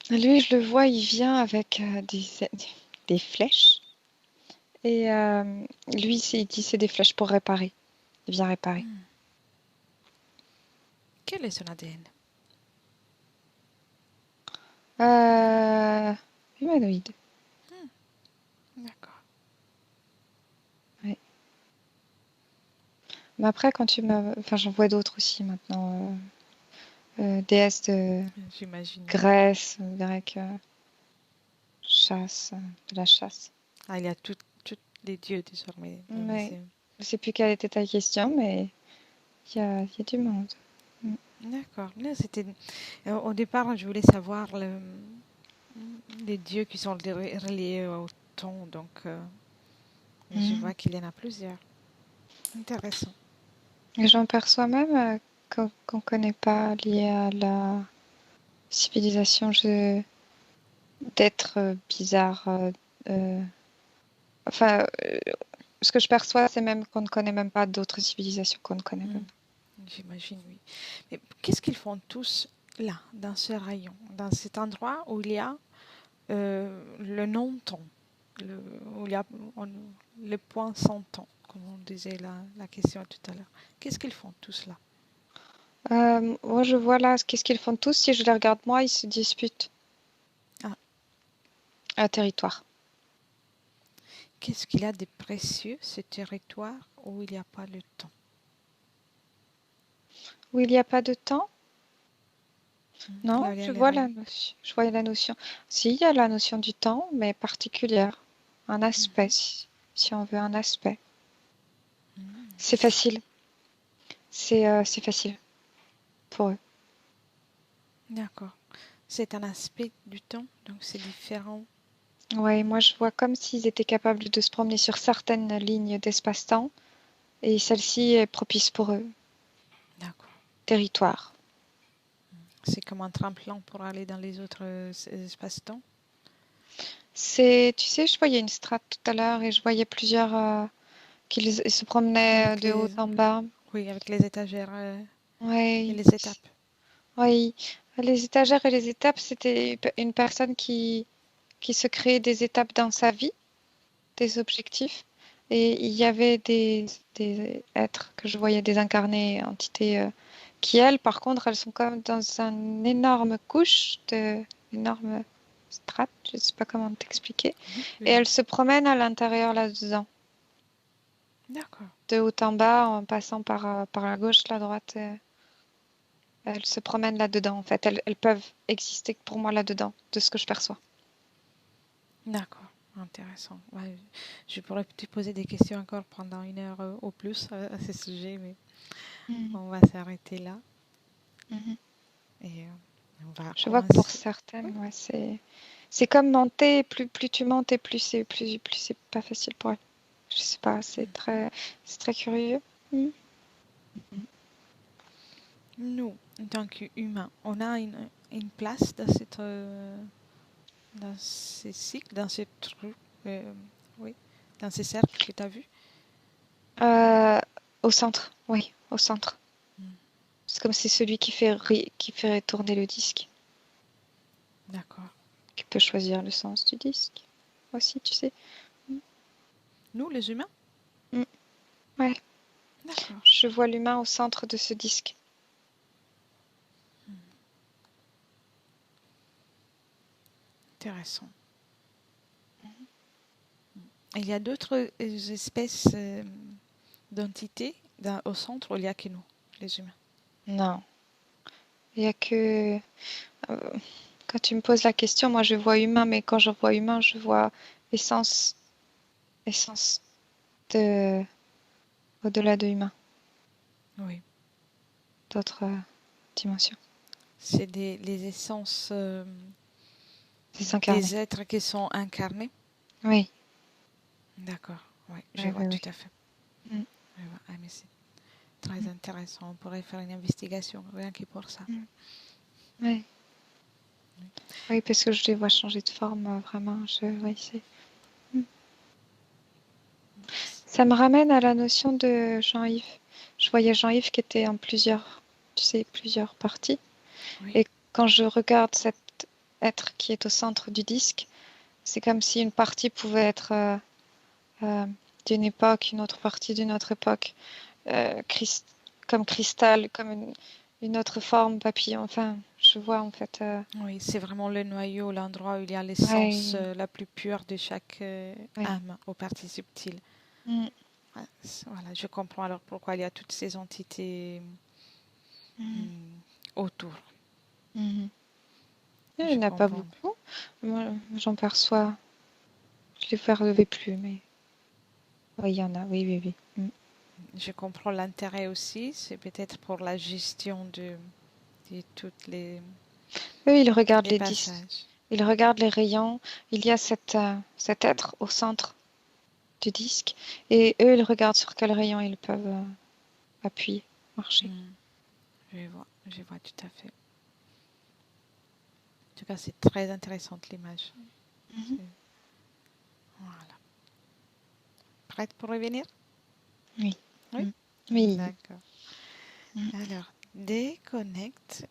Lui, je le vois, il vient avec des flèches. Et lui, il dit c'est des flèches pour réparer. Il vient réparer.
Quel est son ADN?
Euh, humanoïde.
D'accord.
Ouais. Mais après, quand tu m'as... Enfin, j'en vois d'autres aussi maintenant. Déesse de
J'imagine, oui.
Grèce, grec, chasse, de la chasse.
Ah, il y a tous les dieux désormais.
Mais je sais plus quelle était ta question, mais il y a du monde. Mm.
D'accord. Là, au départ, je voulais savoir les dieux qui sont reliés au temps. Donc, je
Mm.
vois qu'il y en a plusieurs. Intéressant.
Et j'en perçois même qu'on connaît pas lié à la civilisation d'êtres bizarres. Euh, enfin, ce que je perçois, c'est même qu'on ne connaît même pas d'autres civilisations qu'on ne connaît même.
J'imagine, oui. Mais qu'est-ce qu'ils font tous là, dans ce rayon, dans cet endroit où il y a le non-temps, où il y a le point sans temps, comme on disait la question tout à l'heure? Qu'est-ce qu'ils font tous là?
Moi, je vois là, qu'est-ce qu'ils font tous? Si je les regarde, moi, ils se disputent
Ah,
un territoire.
qu'est-ce qu'il y a de précieux, ce territoire où il n'y a pas le temps?
Où il n'y a pas de temps? Non,
Là, il y a
je
les
vois la
rayons.
notion. Je vois la notion. Si, il y a la notion du temps, mais particulière. un aspect, si on veut un aspect.
Mhm.
C'est facile, c'est facile pour eux.
D'accord. C'est un aspect du temps, donc c'est différent.
Ouais, moi je vois comme s'ils étaient capables de se promener sur certaines lignes d'espace-temps et celle-ci est propice pour eux.
D'accord.
Territoire.
C'est comme un tremplin pour aller dans les autres espaces-temps.
Tu sais, je voyais une strate tout à l'heure et je voyais plusieurs ils se promenaient
Avec
de haut
les,
en bas.
oui, avec les étagères et
Ouais,
les étapes.
oui. Les étagères et les étapes, c'était une personne qui se créait des étapes dans sa vie, des objectifs. Et il y avait des êtres que je voyais, des incarnées entités qui, elles, par contre, elles sont comme dans une énorme couche, énorme strate, je ne sais pas comment t'expliquer.
Oui,
Et
oui.
elles se promènent à l'intérieur là-dedans,
D'accord.
de haut en bas, en passant par la gauche, la droite. Elles se promènent là-dedans, en fait. Elles peuvent exister pour moi là-dedans, de ce que je perçois.
D'accord. Intéressant. Ouais, je pourrais te poser des questions encore pendant 1 heure au plus à ce sujet, mais
Mhm.
on va s'arrêter là
Mhm.
et on va
Je vois que pour
commencer. Oui.
certaines, ouais, c'est comme monter, plus tu montes et plus c'est pas facile pour elles. Je sais pas, c'est très curieux. Mhm.
Nous, en tant qu'humains, on a une place dans dans ces cycles, dans ces trucs, oui, dans ces cercles que tu as vus.
Euh, Au centre, oui, au centre.
Mm.
C'est comme c'est celui qui fait tourner le disque,
D'accord.
qui peut choisir le sens du disque aussi, tu sais.
Nous, les humains.
Mhm. Ouais,
D'accord.
je vois l'humain au centre de ce disque.
Intéressant. Il y a d'autres espèces d'entités au centre où il n'y a que nous, les humains.
Non, il y a que euh, quand tu me poses la question, moi je vois humain, mais quand je vois humain, je vois essence, essence de au-delà de humain,
Oui.
d'autres dimensions.
C'est les essences
C'est s'incarner.
des êtres qui sont incarnés.
Oui,
D'accord. Oui, je
oui,
vois
oui,
tout
oui.
à fait.
Mm,
Je vois. Ah, mais c'est très
mm,
intéressant. On pourrait faire une investigation rien que pour ça.
mm. Oui. Oui, parce que je les vois changer de forme, vraiment. Oui, Mm. Ça me ramène à la notion de Jean-Yves. Je voyais Jean-Yves qui était en plusieurs, tu sais, plusieurs parties.
Oui.
Et quand je regarde cet être qui est au centre du disque, c'est comme si une partie pouvait être euh, d'une époque, une autre partie d'une autre époque, euh, cris- comme cristal, comme une autre forme, papillon. Enfin, je vois en fait.
Oui, c'est vraiment le noyau, l'endroit où il y a l'essence
Ouais,
la plus pure de chaque
ouais.
âme aux parties subtiles.
Mm,
Ouais, voilà, je comprends alors pourquoi il y a toutes ces entités
mm,
autour.
mhm. Il n'y
Je
en a pas
comprends.
beaucoup. Moi, j'en perçois. Je les percevais plus, mais oui, il y en a. Oui, oui, oui. Mm.
Je comprends l'intérêt aussi. C'est peut-être pour la gestion de toutes
Eux, ils regardent
les
les disques.
passages.
Ils regardent les rayons. Il y a cet être au centre du disque. Et eux, ils regardent sur quel rayon ils peuvent appuyer, marcher.
Hmm, je vois tout à fait. En tout cas, c'est très intéressante l'image.
Mhm.
Voilà. Prête pour revenir?
Oui.
Oui.
Mm. Oui.
D'accord.
Mm.
Alors, déconnecte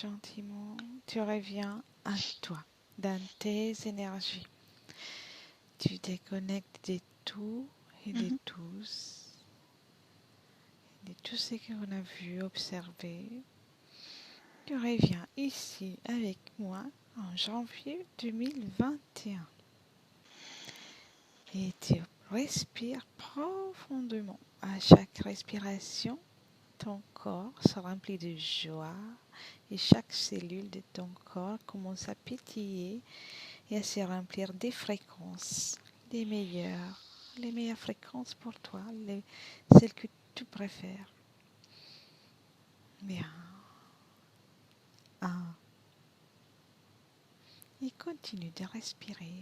gentiment. Tu reviens à toi, dans tes énergies. Tu déconnectes de tout et de
Mhm.
tous, de tout ce qu'on a vu, observé. Tu reviens ici avec moi en janvier 2021 et tu respires profondément. À chaque respiration, ton corps se remplit de joie et chaque cellule de ton corps commence à pétiller et ainsi remplir des fréquences, les meilleures fréquences pour toi, celles que tu préfères. Bien. Un. Et continue de respirer.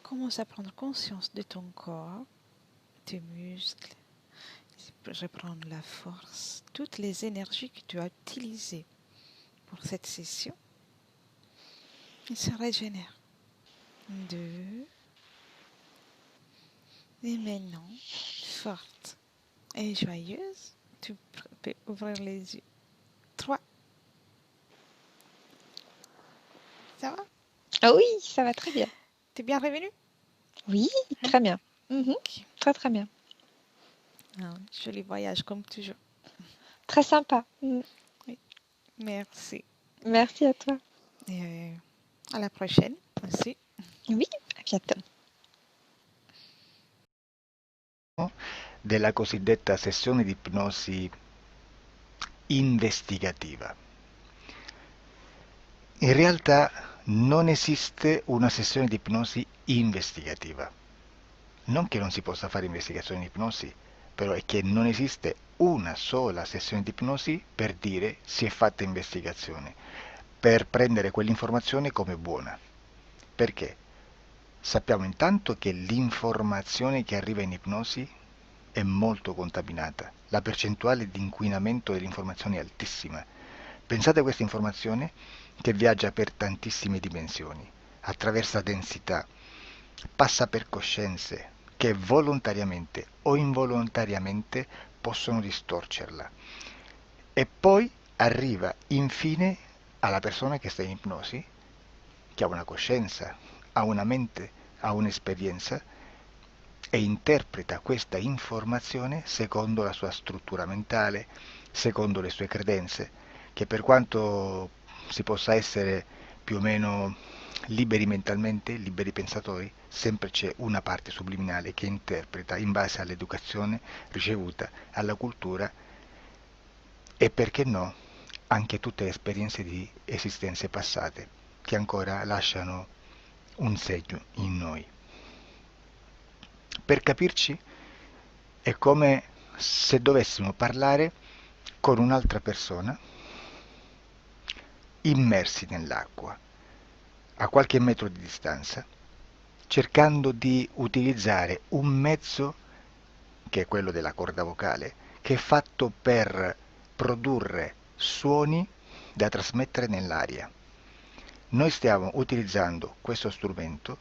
Commence à prendre conscience de ton corps, tes muscles, reprendre la force, toutes les énergies que tu as utilisées pour cette session. Il se régénère. 2. Et maintenant, forte et joyeuse, tu peux ouvrir les yeux. 3. Ça va?
Ah oui, ça va très bien.
T'es bien revenu?
Oui, très bien.
Ok.
Très très bien.
Joli voyage comme toujours.
Très sympa.
Oui. Merci.
Merci à toi.
Et à la prochaine aussi.
Oui, à bientôt.
Della cosiddetta sessione di ipnosi investigativa. In realtà non esiste una sessione di ipnosi investigativa. Non che non si possa fare investigazione di ipnosi, però è che non esiste una sola sessione di ipnosi per dire si è fatta investigazione, per prendere quell'informazione come buona. Perché? Sappiamo intanto che l'informazione che arriva in ipnosi è molto contaminata, la percentuale di inquinamento dell'informazione è altissima. Pensate a questa informazione che viaggia per tantissime dimensioni, attraversa densità, passa per coscienze che volontariamente o involontariamente possono distorcerla e poi arriva infine alla persona che sta in ipnosi, che ha una coscienza, ha una mente, ha un'esperienza e interpreta questa informazione secondo la sua struttura mentale, secondo le sue credenze, che per quanto si possa essere più o meno liberi mentalmente, liberi pensatori, sempre c'è una parte subliminale che interpreta in base all'educazione ricevuta, alla cultura e perché no, anche tutte le esperienze di esistenze passate che ancora lasciano un segno in noi. Per capirci, è come se dovessimo parlare con un'altra persona immersi nell'acqua, a qualche metro di distanza, cercando di utilizzare un mezzo, che è quello della corda vocale, che è fatto per produrre suoni da trasmettere nell'aria. Noi stiamo utilizzando questo strumento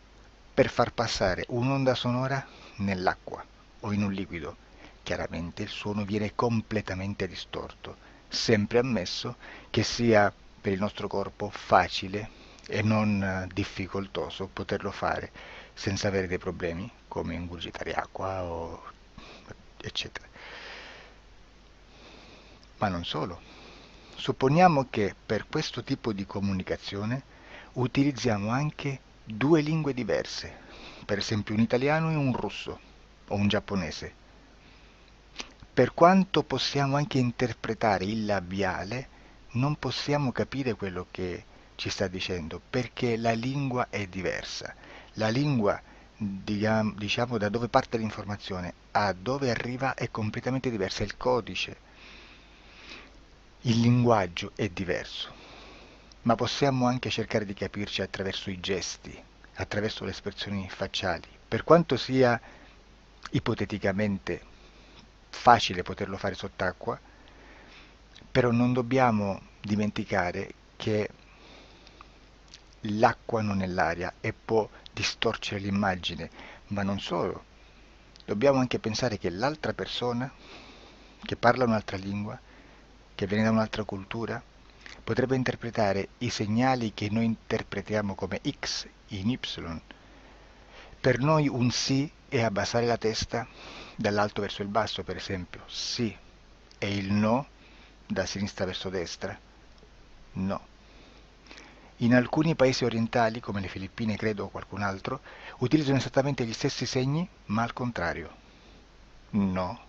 per far passare un'onda sonora nell'acqua o in un liquido. Chiaramente il suono viene completamente distorto, sempre ammesso che sia per il nostro corpo facile e non difficoltoso poterlo fare senza avere dei problemi come ingurgitare acqua o eccetera. Ma non solo. Supponiamo che per questo tipo di comunicazione utilizziamo anche due lingue diverse, per esempio un italiano e un russo o un giapponese. Per quanto possiamo anche interpretare il labiale, non possiamo capire quello che ci sta dicendo, perché la lingua è diversa. La lingua, diciamo, da dove parte l'informazione a dove arriva è completamente diversa, il codice, il linguaggio è diverso, ma possiamo anche cercare di capirci attraverso i gesti, attraverso le espressioni facciali. Per quanto sia ipoteticamente facile poterlo fare sott'acqua, però non dobbiamo dimenticare che l'acqua non è l'aria e può distorcere l'immagine, ma non solo. Dobbiamo anche pensare che l'altra persona, che parla un'altra lingua, che viene da un'altra cultura, potrebbe interpretare i segnali che noi interpretiamo come X in Y. Per noi un sì è abbassare la testa dall'alto verso il basso, per esempio, sì, e il no da sinistra verso destra, no. In alcuni paesi orientali, come le Filippine credo o qualcun altro, utilizzano esattamente gli stessi segni, ma al contrario. No,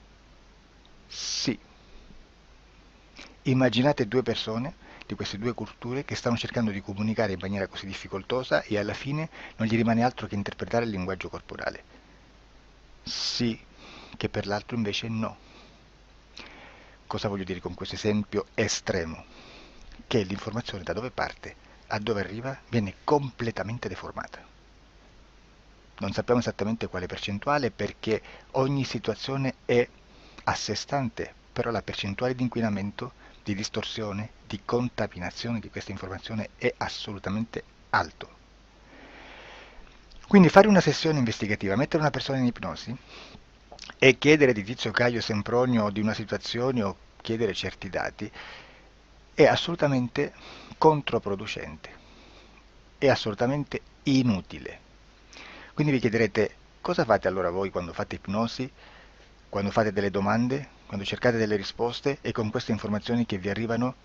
sì. Immaginate due persone di queste due culture che stanno cercando di comunicare in maniera così difficoltosa e alla fine non gli rimane altro che interpretare il linguaggio corporale. Sì, che per l'altro invece no. Cosa voglio dire con questo esempio estremo? Che l'informazione da dove parte a dove arriva viene completamente deformata. Non sappiamo esattamente quale percentuale perché ogni situazione è a sé stante, però la percentuale di inquinamento, di distorsione, di contaminazione di questa informazione è assolutamente alto. Quindi fare una sessione investigativa, mettere una persona in ipnosi e chiedere di Tizio Caio Sempronio di una situazione o chiedere certi dati è assolutamente controproducente, è assolutamente inutile. Quindi vi chiederete cosa fate allora voi quando fate ipnosi, quando fate delle domande, quando cercate delle risposte e con queste informazioni che vi arrivano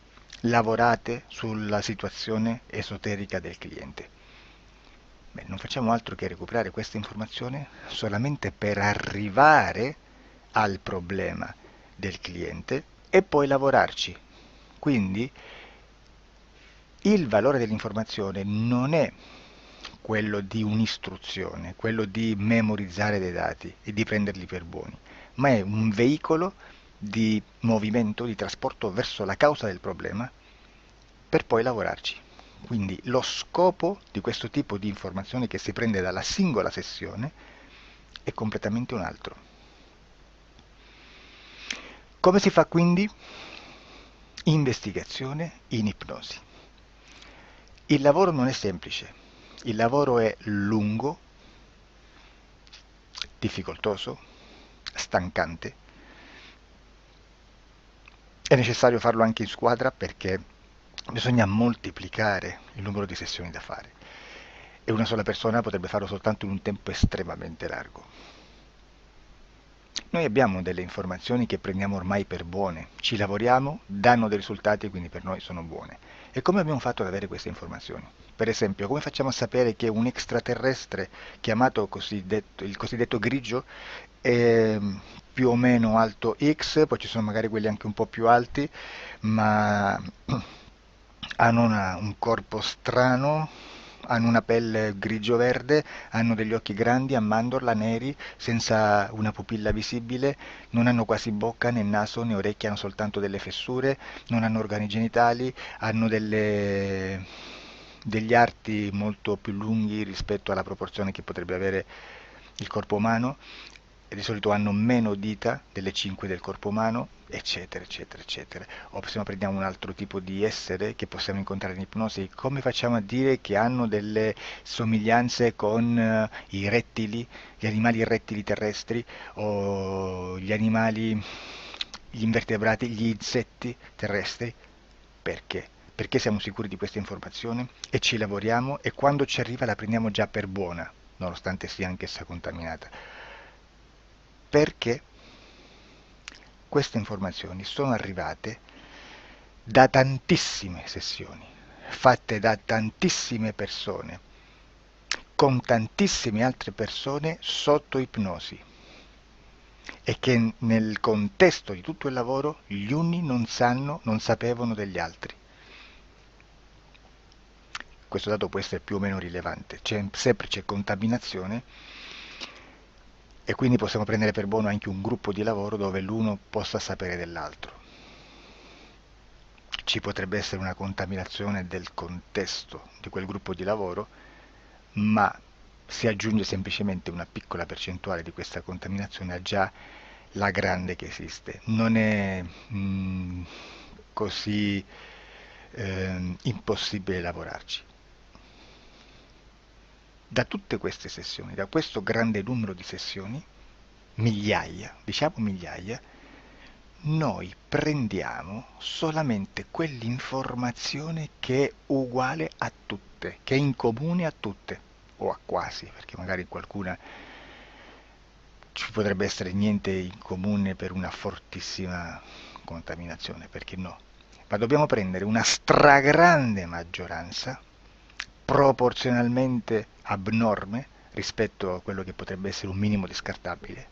lavorate sulla situazione esoterica del cliente. Beh, non facciamo altro che recuperare questa informazione solamente per arrivare al problema del cliente e poi lavorarci. Quindi il valore dell'informazione non è quello di un'istruzione, quello di memorizzare dei dati e di prenderli per buoni, ma è un veicolo di movimento, di trasporto verso la causa del problema per poi lavorarci. Quindi lo scopo di questo tipo di informazione che si prende dalla singola sessione è completamente un altro. Come si fa quindi? Investigazione in ipnosi. Il lavoro non è semplice, il lavoro è lungo, difficoltoso, stancante. È necessario farlo anche in squadra perché bisogna moltiplicare il numero di sessioni da fare e una sola persona potrebbe farlo soltanto in un tempo estremamente largo. Noi abbiamo delle informazioni che prendiamo ormai per buone, ci lavoriamo, danno dei risultati e quindi per noi sono buone. E come abbiamo fatto ad avere queste informazioni? Per esempio, come facciamo a sapere che un extraterrestre chiamato il cosiddetto grigio è più o meno alto X, poi ci sono magari quelli anche un po' più alti, ma hanno un corpo strano, hanno una pelle grigio-verde, hanno degli occhi grandi a mandorla, neri, senza una pupilla visibile, non hanno quasi bocca né naso né orecchie, hanno soltanto delle fessure, non hanno organi genitali, hanno degli arti molto più lunghi rispetto alla proporzione che potrebbe avere il corpo umano, e di solito hanno meno dita delle 5 del corpo umano, eccetera, eccetera, eccetera. O se no prendiamo un altro tipo di essere che possiamo incontrare in ipnosi, come facciamo a dire che hanno delle somiglianze con i rettili, gli animali rettili terrestri o gli invertebrati, gli insetti terrestri? Perché? Perché siamo sicuri di questa informazione e ci lavoriamo e quando ci arriva la prendiamo già per buona, nonostante sia anch'essa contaminata. Perché queste informazioni sono arrivate da tantissime sessioni, fatte da tantissime persone, con tantissime altre persone sotto ipnosi e che nel contesto di tutto il lavoro gli uni non sapevano degli altri. Questo dato può essere più o meno rilevante, sempre c'è contaminazione e quindi possiamo prendere per buono anche un gruppo di lavoro dove l'uno possa sapere dell'altro. Ci potrebbe essere una contaminazione del contesto di quel gruppo di lavoro, ma si aggiunge semplicemente una piccola percentuale di questa contaminazione a già la grande che esiste. Non è così impossibile lavorarci. Da tutte queste sessioni, da questo grande numero di sessioni, migliaia, diciamo migliaia, noi prendiamo solamente quell'informazione che è uguale a tutte, che è in comune a tutte, o a quasi, perché magari qualcuna ci potrebbe essere niente in comune per una fortissima contaminazione, perché no? Ma dobbiamo prendere una stragrande maggioranza, proporzionalmente abnorme rispetto a quello che potrebbe essere un minimo di scartabile,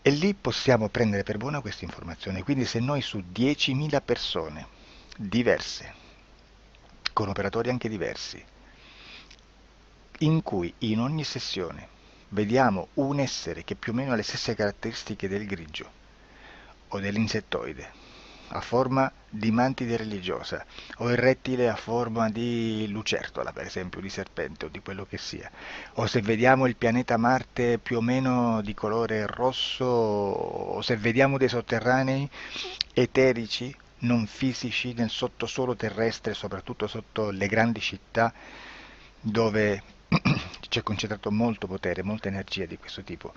E lì possiamo prendere per buona questa informazione. Quindi se noi su 10.000 persone diverse, con operatori anche diversi, in cui in ogni sessione vediamo un essere che più o meno ha le stesse caratteristiche del grigio o dell'insettoide, a forma di mantide religiosa, o il rettile a forma di lucertola, per esempio, di serpente o di quello che sia, o se vediamo il pianeta Marte più o meno di colore rosso, o se vediamo dei sotterranei eterici, non fisici, nel sottosuolo terrestre, soprattutto sotto le grandi città, dove c'è concentrato molto potere, molta energia di questo tipo,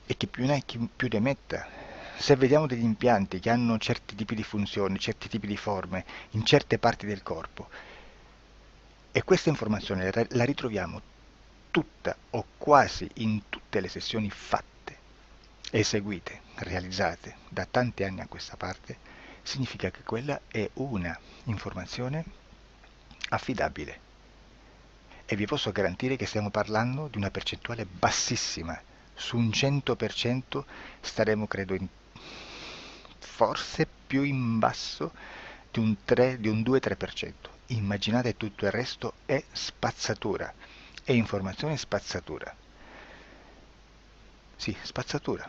e che più ne hai più ne metta. Se vediamo degli impianti che hanno certi tipi di funzioni, certi tipi di forme in certe parti del corpo, e questa informazione la ritroviamo tutta o quasi in tutte le sessioni fatte, eseguite, realizzate da tanti anni a questa parte, significa che quella è una informazione affidabile. E vi posso garantire che stiamo parlando di una percentuale bassissima. Su un 100% staremo, credo, forse più in basso di un 3, di un 2-3%. Immaginate, tutto il resto è spazzatura, è informazione spazzatura. Sì, spazzatura.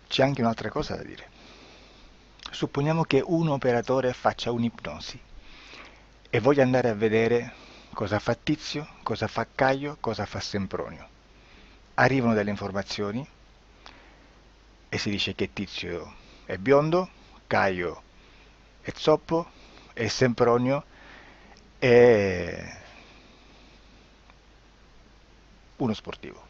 C'è anche un'altra cosa da dire. Supponiamo che un operatore faccia un'ipnosi e voglia andare a vedere cosa fa Tizio, cosa fa Caio, cosa fa Sempronio. Arrivano delle informazioni e si dice che Tizio è biondo, Caio è zoppo e Sempronio è uno sportivo.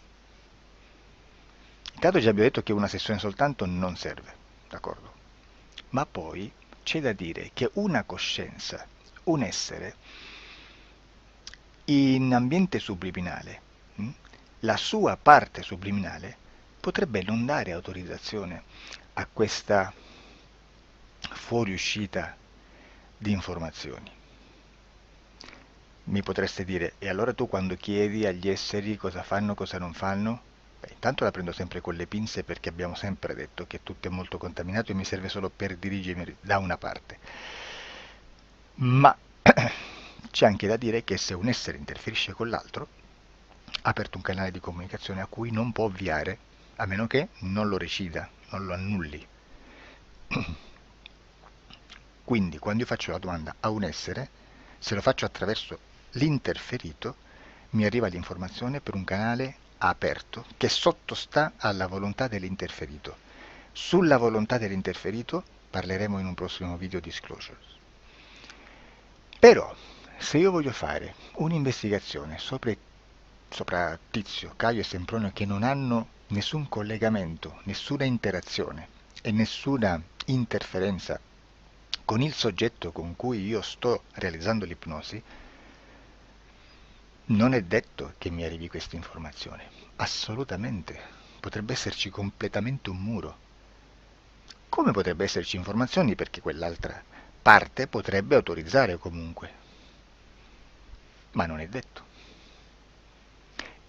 Intanto già abbiamo detto che una sessione soltanto non serve, d'accordo? Ma poi c'è da dire che una coscienza, un essere, in ambiente subliminale, la sua parte subliminale potrebbe non dare autorizzazione a questa fuoriuscita di informazioni. Mi potreste dire, e allora tu quando chiedi agli esseri cosa fanno, cosa non fanno? Beh, intanto la prendo sempre con le pinze perché abbiamo sempre detto che tutto è molto contaminato e mi serve solo per dirigermi da una parte. Ma c'è anche da dire che se un essere interferisce con l'altro, ha aperto un canale di comunicazione a cui non può ovviare, a meno che non lo recida, non lo annulli. Quindi quando io faccio la domanda a un essere, se lo faccio attraverso l'interferito, mi arriva l'informazione per un canale aperto che sottostà alla volontà dell'interferito. Sulla volontà dell'interferito parleremo in un prossimo video disclosures. Però, se io voglio fare un'investigazione sopra Tizio, Caio e Sempronio che non hanno nessun collegamento, nessuna interazione e nessuna interferenza con il soggetto con cui io sto realizzando l'ipnosi, non è detto che mi arrivi questa informazione. Assolutamente. Potrebbe esserci completamente un muro. Come potrebbe esserci informazioni perché quell'altra parte potrebbe autorizzare comunque. Ma non è detto.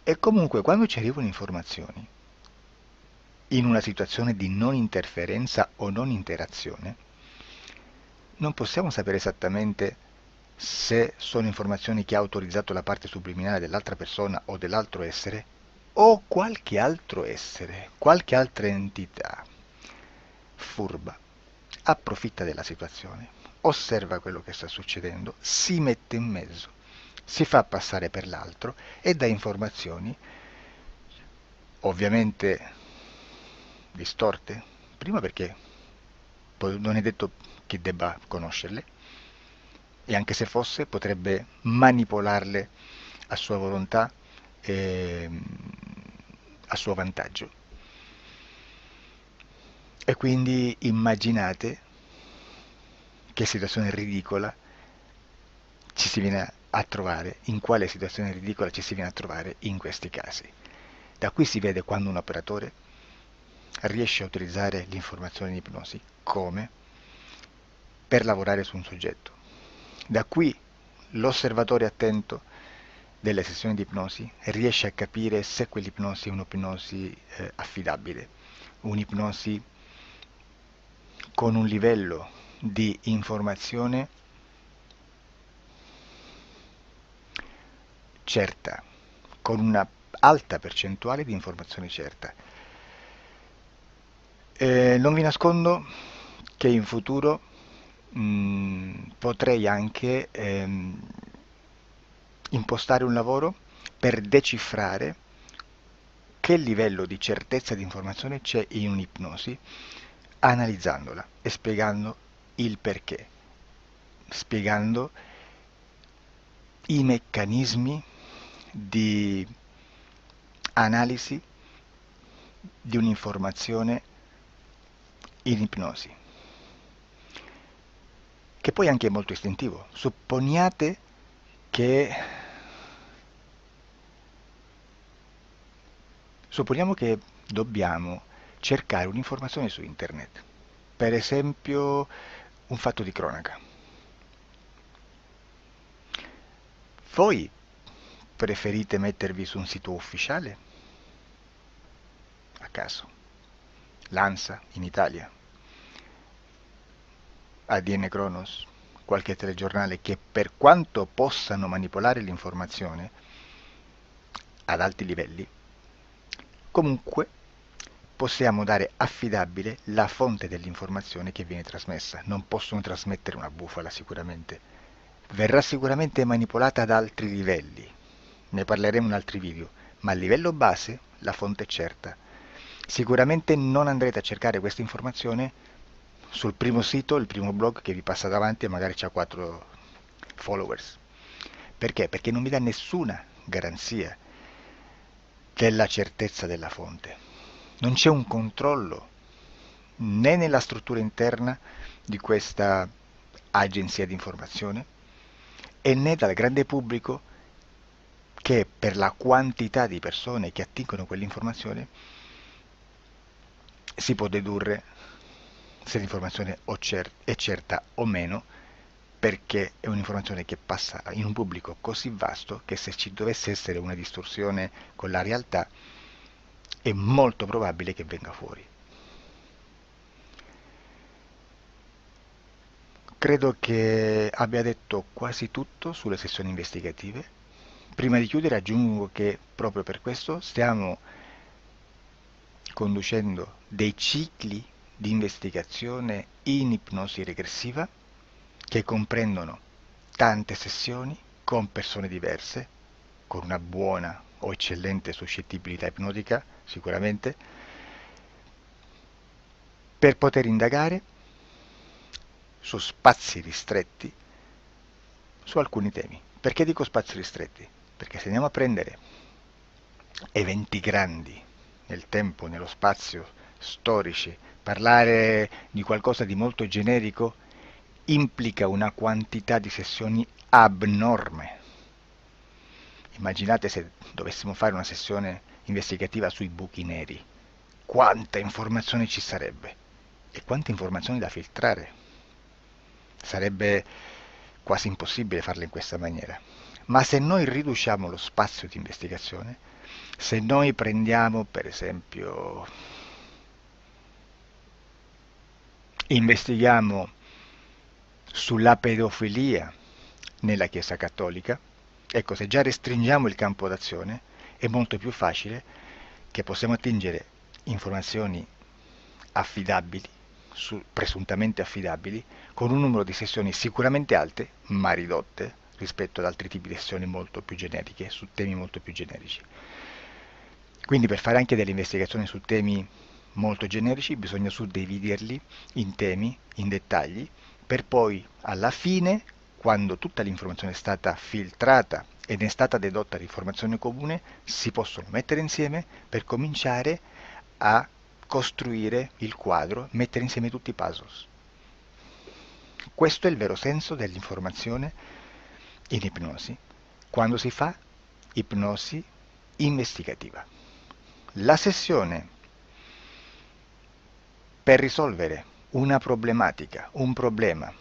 E comunque quando ci arrivano informazioni, in una situazione di non interferenza o non interazione, non possiamo sapere esattamente se sono informazioni che ha autorizzato la parte subliminale dell'altra persona o dell'altro essere, o qualche altro essere, qualche altra entità furba, approfitta della situazione, osserva quello che sta succedendo, si mette in mezzo, si fa passare per l'altro e dà informazioni, ovviamente distorte, prima perché poi non è detto che debba conoscerle, e anche se fosse potrebbe manipolarle a sua volontà e a suo vantaggio. E quindi immaginate che situazione ridicola ci si viene a trovare, in quale situazione ridicola ci si viene a trovare in questi casi. Da qui si vede quando un operatore riesce a utilizzare l'informazione di ipnosi come per lavorare su un soggetto. Da qui l'osservatore attento delle sessioni di ipnosi riesce a capire se quell'ipnosi è un'ipnosi affidabile, un'ipnosi con un livello di informazione certa, con una alta percentuale di informazione certa. Non vi nascondo che in futuro potrei anche impostare un lavoro per decifrare che livello di certezza di informazione c'è in un'ipnosi, analizzandola e spiegando il perché, spiegando i meccanismi di analisi di un'informazione in ipnosi, che poi anche è molto istintivo. Supponiamo che dobbiamo cercare un'informazione su internet, per esempio un fatto di cronaca. Voi preferite mettervi su un sito ufficiale? A caso. L'ANSA in Italia, ADN Kronos, qualche telegiornale che per quanto possano manipolare l'informazione ad alti livelli, comunque possiamo dare affidabile la fonte dell'informazione che viene trasmessa. Non possono trasmettere una bufala sicuramente. Verrà sicuramente manipolata ad altri livelli. Ne parleremo in altri video, ma a livello base la fonte è certa. Sicuramente non andrete a cercare questa informazione sul primo sito, il primo blog che vi passa davanti e magari ha 4 followers. Perché? Perché non vi dà nessuna garanzia della certezza della fonte. Non c'è un controllo né nella struttura interna di questa agenzia di informazione e né dal grande pubblico, che per la quantità di persone che attingono quell'informazione si può dedurre se l'informazione è certa o meno, perché è un'informazione che passa in un pubblico così vasto che se ci dovesse essere una distorsione con la realtà è molto probabile che venga fuori. Credo che abbia detto quasi tutto sulle sessioni investigative. Prima di chiudere aggiungo che proprio per questo stiamo conducendo dei cicli di investigazione in ipnosi regressiva che comprendono tante sessioni con persone diverse, con una buona o eccellente suscettibilità ipnotica sicuramente, per poter indagare su spazi ristretti su alcuni temi. Perché dico spazi ristretti? Perché se andiamo a prendere eventi grandi nel tempo, nello spazio, storici, parlare di qualcosa di molto generico implica una quantità di sessioni abnorme. Immaginate se dovessimo fare una sessione investigativa sui buchi neri, quanta informazione ci sarebbe e quante informazioni da filtrare. Sarebbe quasi impossibile farlo in questa maniera. Ma se noi riduciamo lo spazio di investigazione, se noi prendiamo per esempio, investighiamo sulla pedofilia nella Chiesa Cattolica, ecco, se già restringiamo il campo d'azione è molto più facile che possiamo attingere informazioni affidabili, presuntamente affidabili, con un numero di sessioni sicuramente alte, ma ridotte rispetto ad altri tipi di sessioni molto più generiche, su temi molto più generici. Quindi per fare anche delle investigazioni su temi molto generici bisogna suddividerli in temi, in dettagli, per poi alla fine, quando tutta l'informazione è stata filtrata ed è stata dedotta l'informazione comune, si possono mettere insieme per cominciare a costruire il quadro, mettere insieme tutti i puzzles. Questo è il vero senso dell'informazione in ipnosi, quando si fa ipnosi investigativa. La sessione per risolvere una problematica, un problema,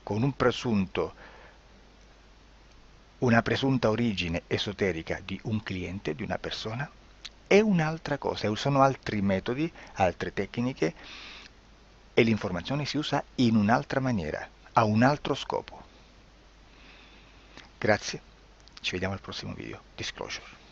con un presunto una presunta origine esoterica di un cliente, di una persona, è un'altra cosa, sono altri metodi, altre tecniche e l'informazione si usa in un'altra maniera, ha un altro scopo. Grazie, ci vediamo al prossimo video. Disclosure.